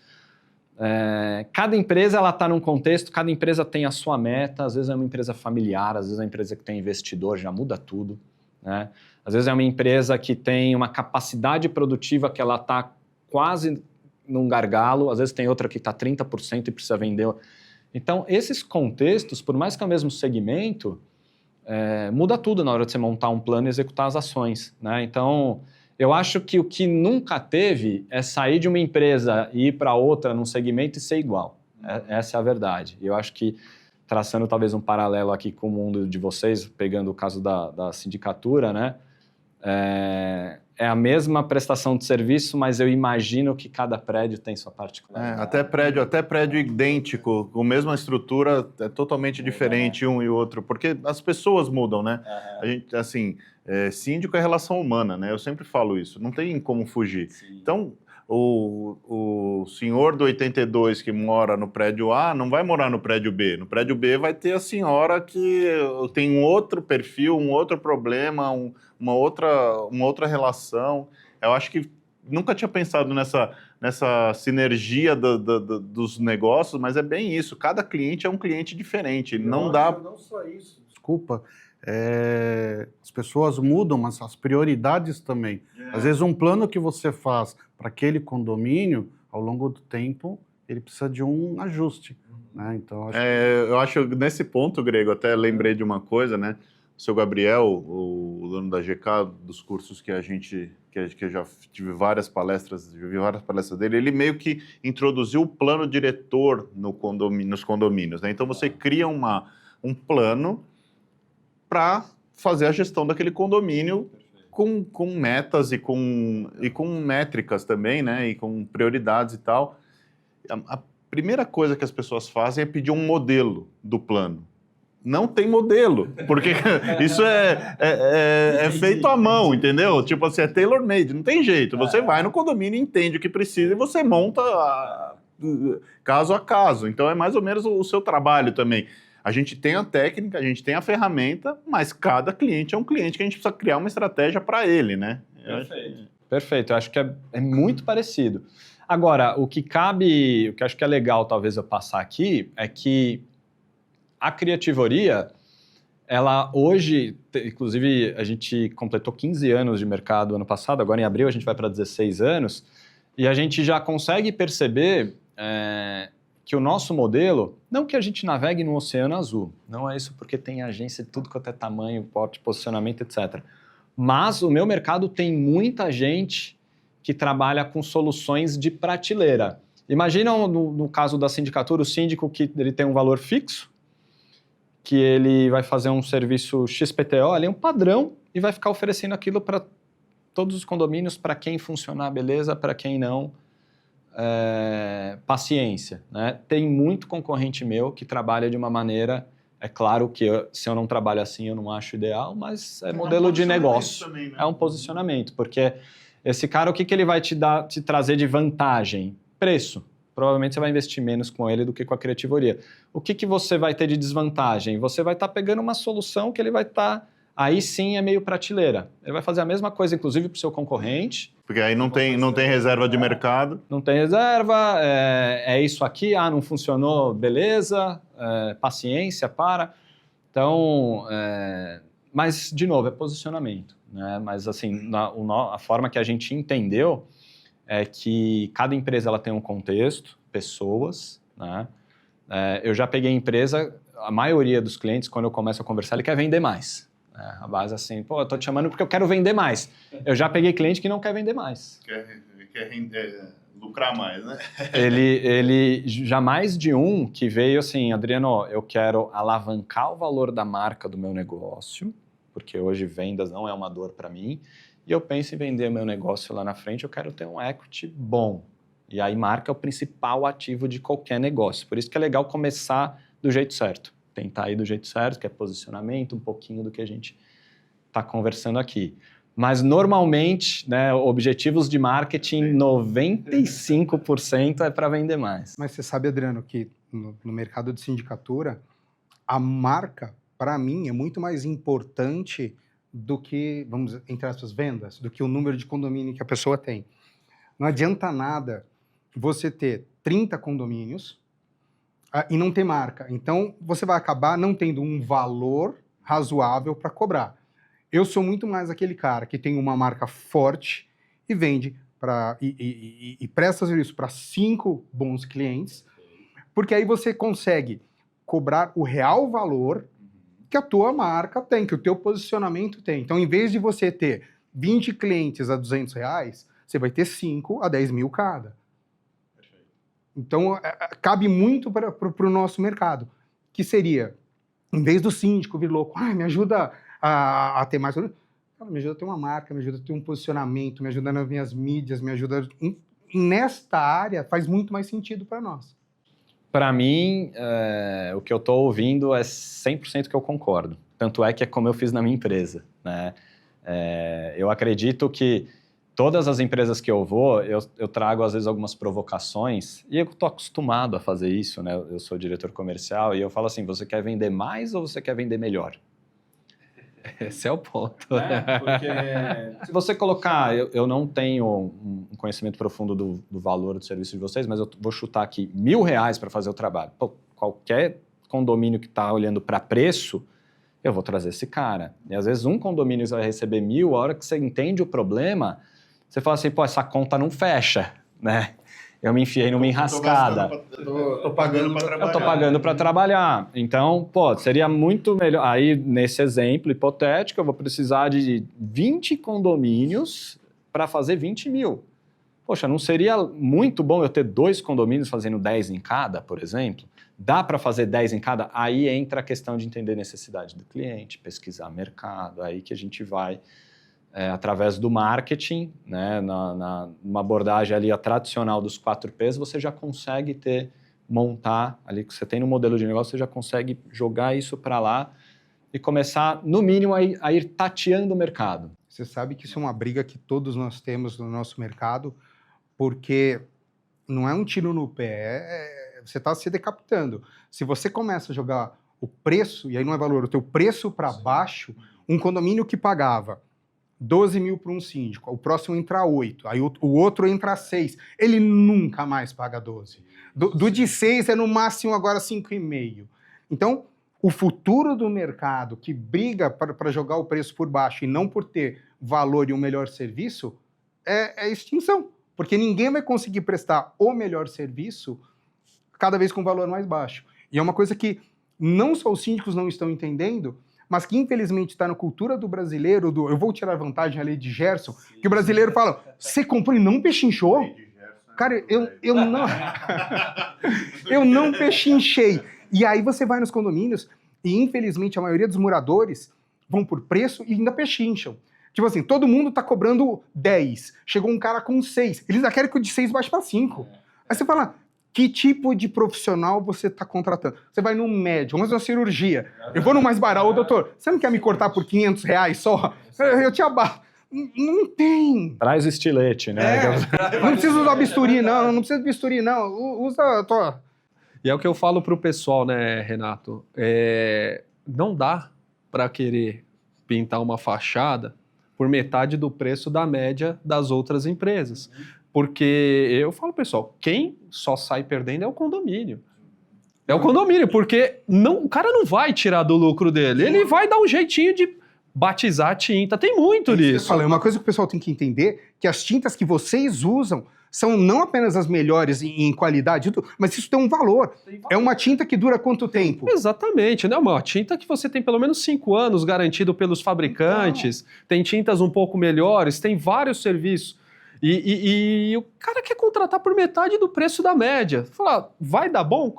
cada empresa está num contexto, cada empresa tem a sua meta, às vezes é uma empresa familiar, às vezes é uma empresa que tem investidor, já muda tudo. Né? Às vezes é uma empresa que tem uma capacidade produtiva que ela está quase num gargalo, às vezes tem outra que está 30% e precisa vender. Então, esses contextos, por mais que é o mesmo segmento, muda tudo na hora de você montar um plano e executar as ações. Né? Então, eu acho que o que nunca teve é sair de uma empresa e ir para outra num segmento e ser igual. Essa é a verdade. Eu acho que, traçando talvez um paralelo aqui com o mundo de vocês, pegando o caso da sindicatura, né? É a mesma prestação de serviço, mas eu imagino que cada prédio tem sua particularidade. Até prédio idêntico, com a mesma estrutura, é totalmente diferente um e outro, porque as pessoas mudam, né? A gente, assim, síndico é relação humana, né? Eu sempre falo isso, não tem como fugir. Sim. Então, o senhor do 82 que mora no prédio A não vai morar no prédio B. No prédio B vai ter a senhora que tem um outro perfil, um outro problema, uma outra relação. Eu acho que nunca tinha pensado nessa sinergia dos negócios, mas é bem isso. Cada cliente é um cliente diferente. Não só isso, desculpa. As pessoas mudam, mas as prioridades também. Às vezes um plano que você faz para aquele condomínio, ao longo do tempo, ele precisa de um ajuste. Né? Então, eu acho que nesse ponto, Grego, até lembrei de uma coisa, né? O seu Gabriel, o dono da GK, dos cursos que eu já tive várias palestras, vi várias palestras dele, ele meio que introduziu o plano diretor nos condomínios. Né? Então você cria um plano para fazer a gestão daquele condomínio com metas e com métricas também, né? E com prioridades e tal. A primeira coisa que as pessoas fazem é pedir um modelo do plano. Não tem modelo, porque isso é feito à mão, entendeu? Tipo assim, é tailor-made, não tem jeito. Você vai no condomínio, entende o que precisa e você monta caso a caso. Então é mais ou menos o seu trabalho também. A gente tem a técnica, a gente tem a ferramenta, mas cada cliente é um cliente que a gente precisa criar uma estratégia para ele, né? Perfeito. Eu acho que é muito parecido. Agora, o que acho que é legal talvez eu passar aqui, é que a criativoria, ela hoje, inclusive a gente completou 15 anos de mercado ano passado, agora em abril a gente vai para 16 anos, E a gente já consegue perceber que o nosso modelo, não que a gente navegue no oceano azul, não é isso porque tem agência de tudo quanto é tamanho, porte, posicionamento, etc. Mas o meu mercado tem muita gente que trabalha com soluções de prateleira. Imagina no caso da sindicatura, o síndico que ele tem um valor fixo, que ele vai fazer um serviço XPTO, ali um padrão, e vai ficar oferecendo aquilo para todos os condomínios, para quem funcionar, beleza, para quem não, paciência. Né? Tem muito concorrente meu que trabalha de uma maneira, é claro que se eu não trabalho assim eu não acho ideal, mas é modelo de negócio. Também, né? É um posicionamento, porque esse cara, o que ele vai te trazer de vantagem? Preço. Provavelmente você vai investir menos com ele do que com a criativoria. O que você vai ter de desvantagem? Você vai estar pegando uma solução que ele vai estar... Aí sim é meio prateleira. Ele vai fazer a mesma coisa, inclusive, para o seu concorrente. Porque aí não tem reserva de mercado. Não tem reserva, é isso aqui, não funcionou, beleza, paciência, para. Então, mas, de novo, é posicionamento. Né? Mas, assim, a forma que a gente entendeu é que cada empresa ela tem um contexto, pessoas, né? Eu já peguei empresa, a maioria dos clientes, quando eu começo a conversar, ele quer vender mais. A base assim, eu tô te chamando porque eu quero vender mais. Eu já peguei cliente que não quer vender mais. Quer lucrar mais, né? Ele já mais de um que veio assim, Adriano, eu quero alavancar o valor da marca do meu negócio, porque hoje vendas não é uma dor para mim, e eu penso em vender meu negócio lá na frente, eu quero ter um equity bom. E aí marca é o principal ativo de qualquer negócio. Por isso que é legal começar do jeito certo. Tentar ir do jeito certo, que é posicionamento, um pouquinho do que a gente está conversando aqui. Mas, normalmente, né, objetivos de marketing, 95% é para vender mais. Mas você sabe, Adriano, que no mercado de sindicatura, a marca, para mim, é muito mais importante do que, vamos entre aspas, vendas, do que o número de condomínio que a pessoa tem. Não adianta nada você ter 30 condomínios e não ter marca. Então, você vai acabar não tendo um valor razoável para cobrar. Eu sou muito mais aquele cara que tem uma marca forte e vende e presta serviço para 5 bons clientes, porque aí você consegue cobrar o real valor que a tua marca tem, que o teu posicionamento tem. Então, em vez de você ter 20 clientes a R$200, você vai ter 5 a 10 mil cada. Então, cabe muito para o nosso mercado, que seria, em vez do síndico vir louco, me ajuda a ter mais... Me ajuda a ter uma marca, me ajuda a ter um posicionamento, me ajuda nas minhas mídias, me ajuda... Nesta área, faz muito mais sentido para nós. Para mim, o que eu estou ouvindo é 100% que eu concordo. Tanto é que é como eu fiz na minha empresa. Né? Eu acredito que todas as empresas que eu vou, eu trago às vezes algumas provocações e eu estou acostumado a fazer isso, né? Eu sou diretor comercial e eu falo assim, você quer vender mais ou você quer vender melhor? Esse é o ponto. Porque se você colocar, eu não tenho um conhecimento profundo do valor do serviço de vocês, mas eu vou chutar aqui R$1.000 para fazer o trabalho. Pô, qualquer condomínio que está olhando para preço, eu vou trazer esse cara. E às vezes um condomínio vai receber 1.000, a hora que você entende o problema, você fala assim, pô, essa conta não fecha, né? Eu me enfiei numa enrascada. Tô pagando para trabalhar. Eu tô pagando para trabalhar. Então, pô, seria muito melhor. Aí, nesse exemplo hipotético, eu vou precisar de 20 condomínios para fazer 20 mil. Poxa, não seria muito bom eu ter 2 condomínios fazendo 10 em cada, por exemplo? Dá para fazer 10 em cada? Aí entra a questão de entender a necessidade do cliente, pesquisar mercado, aí que a gente vai... através do marketing, né, numa abordagem ali a tradicional dos 4Ps, você já consegue montar ali que você tem no modelo de negócio, você já consegue jogar isso para lá e começar, no mínimo, a ir tateando o mercado. Você sabe que isso é uma briga que todos nós temos no nosso mercado, porque não é um tiro no pé, você está se decapitando. Se você começa a jogar o preço, e aí não é valor, o teu preço para baixo, um condomínio que pagava 12 mil para um síndico, o próximo entra 8, aí o outro entra 6, ele nunca mais paga 12. Do de 6 é no máximo agora 5,5. Então, o futuro do mercado que briga para jogar o preço por baixo e não por ter valor e um melhor serviço é extinção. Porque ninguém vai conseguir prestar o melhor serviço cada vez com valor mais baixo. E é uma coisa que não só os síndicos não estão entendendo, mas que infelizmente está na cultura do brasileiro, eu vou tirar vantagem ali de Gerson, que o brasileiro fala, você comprou e não pechinchou? Cara, eu não... eu não pechinchei. E aí você vai nos condomínios e infelizmente a maioria dos moradores vão por preço e ainda pechincham. Tipo assim, todo mundo tá cobrando 10, chegou um cara com 6, eles ainda querem que o de 6 baixe para 5. Aí você fala... Que tipo de profissional você está contratando? Você vai num médico, vamos fazer uma cirurgia. Eu vou no mais barato, ô doutor, você não quer me cortar por R$500 só? Eu te abato. Não tem. Traz o estilete, né? Não precisa usar bisturi, não precisa de bisturi, não. Usa a tua... E é o que eu falo pro pessoal, né, Renato? Não dá para querer pintar uma fachada por metade do preço da média das outras empresas. Porque eu falo, pessoal, quem só sai perdendo é o condomínio. É o condomínio, porque o cara não vai tirar do lucro dele. Ele vai dar um jeitinho de batizar a tinta. Tem muito nisso. É uma coisa que o pessoal tem que entender, que as tintas que vocês usam são não apenas as melhores em qualidade, mas isso tem um valor. É uma tinta que dura quanto tempo? Exatamente, né? Uma tinta que você tem pelo menos 5 anos garantido pelos fabricantes, tem tintas um pouco melhores, tem vários serviços. E o cara quer contratar por metade do preço da média. Fala, vai dar bom?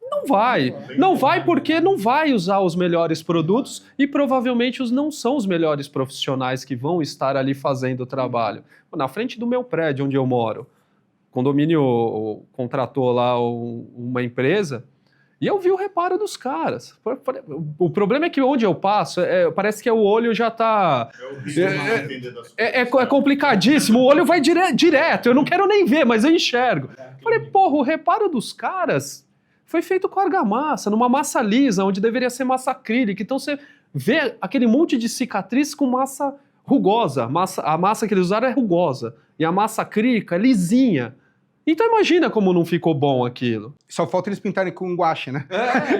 Não vai. Não vai porque não vai usar os melhores produtos e provavelmente não são os melhores profissionais que vão estar ali fazendo o trabalho. Na frente do meu prédio, onde eu moro, o condomínio contratou lá uma empresa e eu vi o reparo dos caras. O problema é que onde eu passo, parece que o olho já tá... É complicadíssimo, o olho vai direto, eu não quero nem ver, mas eu enxergo. Falei, porra, o reparo dos caras foi feito com argamassa, numa massa lisa, onde deveria ser massa acrílica. Então você vê aquele monte de cicatriz com massa rugosa. A massa que eles usaram é rugosa, e a massa acrílica é lisinha. Então imagina como não ficou bom aquilo. Só falta eles pintarem com guache, né?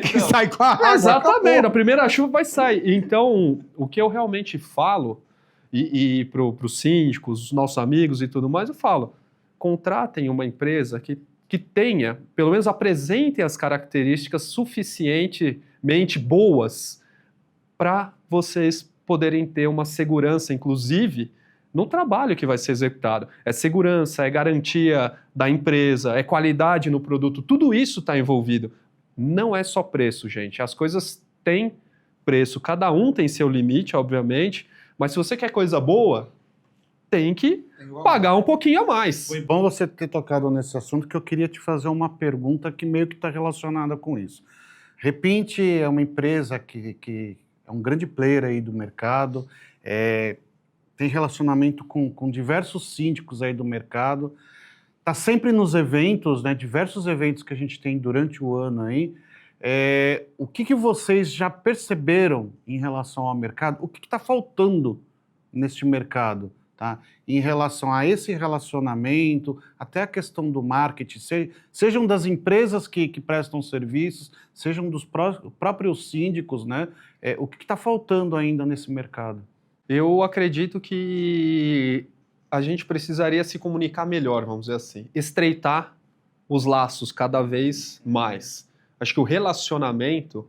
Que sai com a água. Exatamente, na primeira chuva vai sair. Então, o que eu realmente falo, e para os síndicos, os nossos amigos e tudo mais, eu falo, contratem uma empresa que tenha, pelo menos apresente as características suficientemente boas para vocês poderem ter uma segurança, inclusive, no trabalho que vai ser executado. É segurança, é garantia da empresa, é qualidade no produto, tudo isso está envolvido. Não é só preço, gente. As coisas têm preço, cada um tem seu limite, obviamente, mas se você quer coisa boa, tem que pagar um pouquinho a mais. Foi bom você ter tocado nesse assunto, que eu queria te fazer uma pergunta que meio que está relacionada com isso. Repinte é uma empresa que é um grande player aí do mercado, tem relacionamento com diversos síndicos aí do mercado, está sempre nos eventos, né, diversos eventos que a gente tem durante o ano aí. O que vocês já perceberam em relação ao mercado? O que está faltando neste mercado? Tá? Em relação a esse relacionamento, até a questão do marketing, sejam das empresas que prestam serviços, sejam dos próprios síndicos, né? O que está faltando ainda nesse mercado? Eu acredito que a gente precisaria se comunicar melhor, vamos dizer assim, estreitar os laços cada vez mais. Acho que o relacionamento,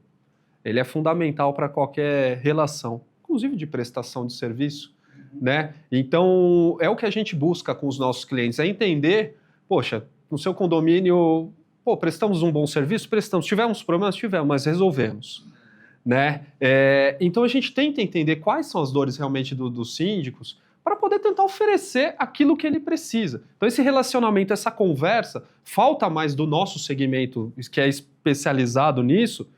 ele é fundamental para qualquer relação, inclusive de prestação de serviço, né? Então, é o que a gente busca com os nossos clientes, é entender, poxa, no seu condomínio, prestamos um bom serviço? Prestamos. Tivemos problemas? Tivemos, mas resolvemos. Né? Então a gente tenta entender quais são as dores realmente dos síndicos para poder tentar oferecer aquilo que ele precisa. Então esse relacionamento, essa conversa, falta mais do nosso segmento, que é especializado nisso,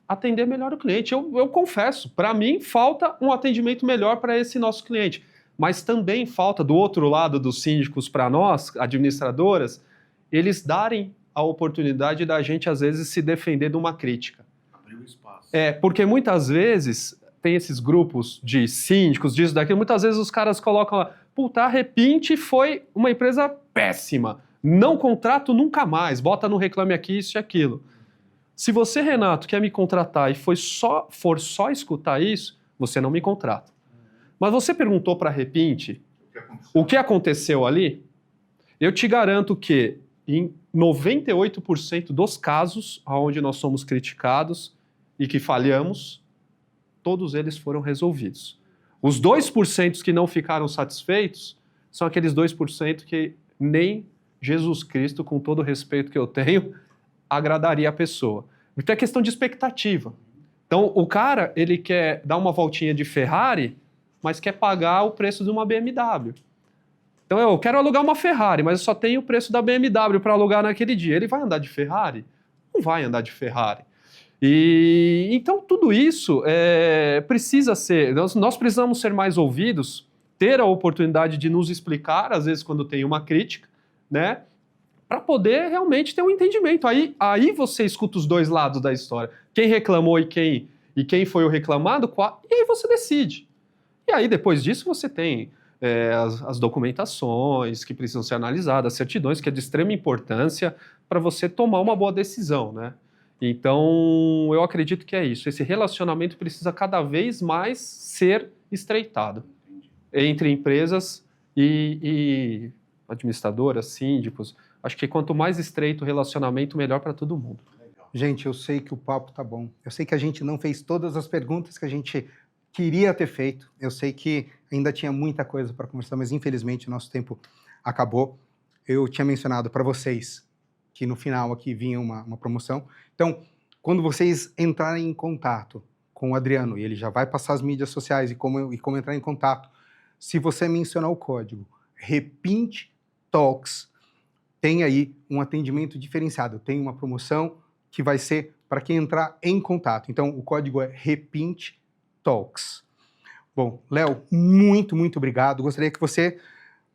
atender melhor o cliente. Eu confesso, para mim falta um atendimento melhor para esse nosso cliente, mas também falta do outro lado dos síndicos para nós, administradoras, eles darem a oportunidade da gente às vezes se defender de uma crítica. Porque muitas vezes tem esses grupos de síndicos, disso, daquilo, muitas vezes os caras colocam lá, puta, a Repinte foi uma empresa péssima, não contrato nunca mais, bota no Reclame Aqui isso e aquilo. Se você, Renato, quer me contratar e for só escutar isso, você não me contrata. Mas você perguntou para a Repinte o que aconteceu ali? Eu te garanto que em 98% dos casos onde nós somos criticados e que falhamos, todos eles foram resolvidos. Os 2% que não ficaram satisfeitos são aqueles 2% que nem Jesus Cristo, com todo o respeito que eu tenho, agradaria a pessoa. Então é questão de expectativa. Então o cara, ele quer dar uma voltinha de Ferrari, mas quer pagar o preço de uma BMW. Então eu quero alugar uma Ferrari, mas eu só tenho o preço da BMW para alugar naquele dia. Ele vai andar de Ferrari? Não vai andar de Ferrari. E então tudo isso precisa ser... Nós precisamos ser mais ouvidos, ter a oportunidade de nos explicar, às vezes quando tem uma crítica, né? Para poder realmente ter um entendimento. Aí você escuta os dois lados da história. Quem reclamou e quem foi o reclamado, e aí você decide. E aí depois disso você tem as documentações que precisam ser analisadas, as certidões, que é de extrema importância para você tomar uma boa decisão, né? Então, eu acredito que é isso. Esse relacionamento precisa cada vez mais ser estreitado entre empresas e administradoras, síndicos. Acho que quanto mais estreito o relacionamento, melhor para todo mundo. Gente, eu sei que o papo tá bom. Eu sei que a gente não fez todas as perguntas que a gente queria ter feito. Eu sei que ainda tinha muita coisa para conversar, mas infelizmente o nosso tempo acabou. Eu tinha mencionado para vocês que no final aqui vinha uma promoção. Então, quando vocês entrarem em contato com o Adriano, e ele já vai passar as mídias sociais e como entrar em contato, se você mencionar o código Repint Talks, tem aí um atendimento diferenciado. Tem uma promoção que vai ser para quem entrar em contato. Então, o código é Repint Talks. Bom, Léo, muito, muito obrigado. Gostaria que você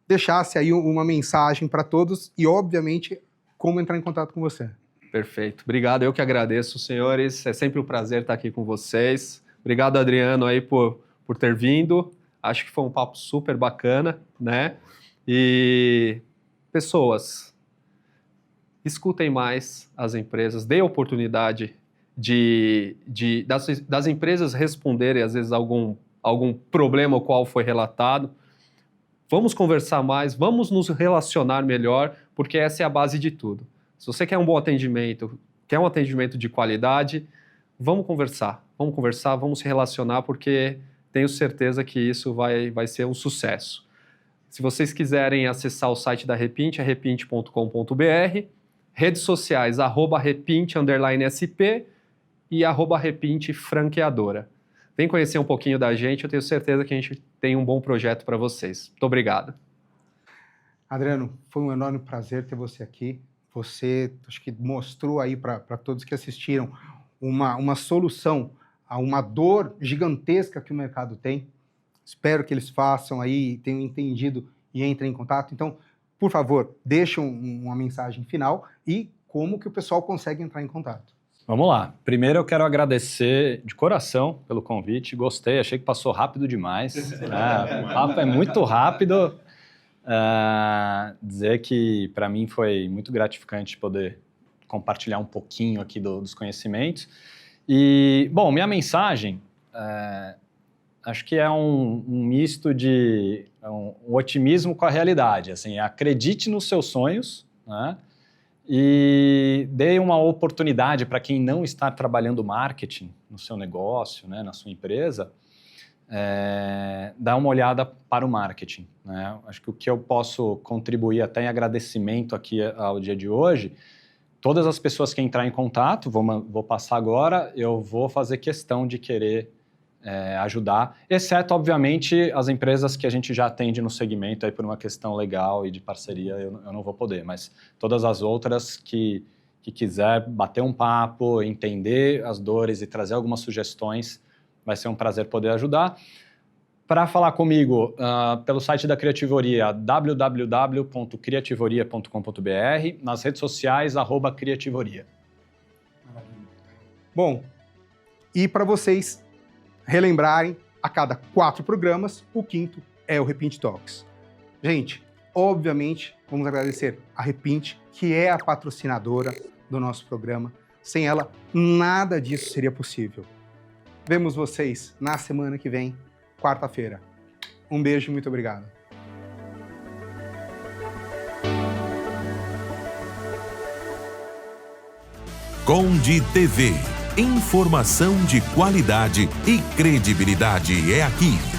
deixasse aí uma mensagem para todos e, obviamente, como entrar em contato com você. Perfeito. Obrigado. Eu que agradeço, senhores. É sempre um prazer estar aqui com vocês. Obrigado, Adriano, aí por ter vindo. Acho que foi um papo super bacana, né? E, pessoas, escutem mais as empresas, dê oportunidade das empresas responderem, às vezes, algum problema o qual foi relatado. Vamos conversar mais, vamos nos relacionar melhor, porque essa é a base de tudo. Se você quer um bom atendimento, quer um atendimento de qualidade, vamos conversar, vamos se relacionar, porque tenho certeza que isso vai ser um sucesso. Se vocês quiserem acessar o site da Repint, é repint.com.br, redes sociais, @repint_sp e @repint franqueadora. Vem conhecer um pouquinho da gente, eu tenho certeza que a gente tem um bom projeto para vocês. Muito obrigado. Adriano, foi um enorme prazer ter você aqui. Você, acho que mostrou aí para todos que assistiram uma solução a uma dor gigantesca que o mercado tem. Espero que eles façam aí, tenham entendido e entrem em contato. Então, por favor, deixem uma mensagem final e como que o pessoal consegue entrar em contato. Vamos lá. Primeiro eu quero agradecer de coração pelo convite. Gostei, achei que passou rápido demais. O papo é muito rápido. Dizer que para mim foi muito gratificante poder compartilhar um pouquinho aqui dos conhecimentos. E, bom, minha mensagem acho que é um misto de um otimismo com a realidade. Assim, acredite nos seus sonhos, né? E dê uma oportunidade para quem não está trabalhando marketing no seu negócio, né, na sua empresa, dá uma olhada para o marketing, né? Acho que o que eu posso contribuir até em agradecimento aqui ao dia de hoje, todas as pessoas que entrar em contato, vou passar agora, eu vou fazer questão de querer ajudar, exceto, obviamente, as empresas que a gente já atende no segmento aí por uma questão legal e de parceria, eu não vou poder, mas todas as outras que quiser bater um papo, entender as dores e trazer algumas sugestões, vai ser um prazer poder ajudar. Para falar comigo, pelo site da Criativoria, www.criativoria.com.br, nas redes sociais, @Criativoria. Bom, e para vocês relembrarem, a cada 4 programas, o 5º é o Repint Talks. Gente, obviamente, vamos agradecer a Repint, que é a patrocinadora do nosso programa. Sem ela, nada disso seria possível. Vemos vocês na semana que vem, quarta-feira. Um beijo e muito obrigado. Conde TV. Informação de qualidade e credibilidade é aqui.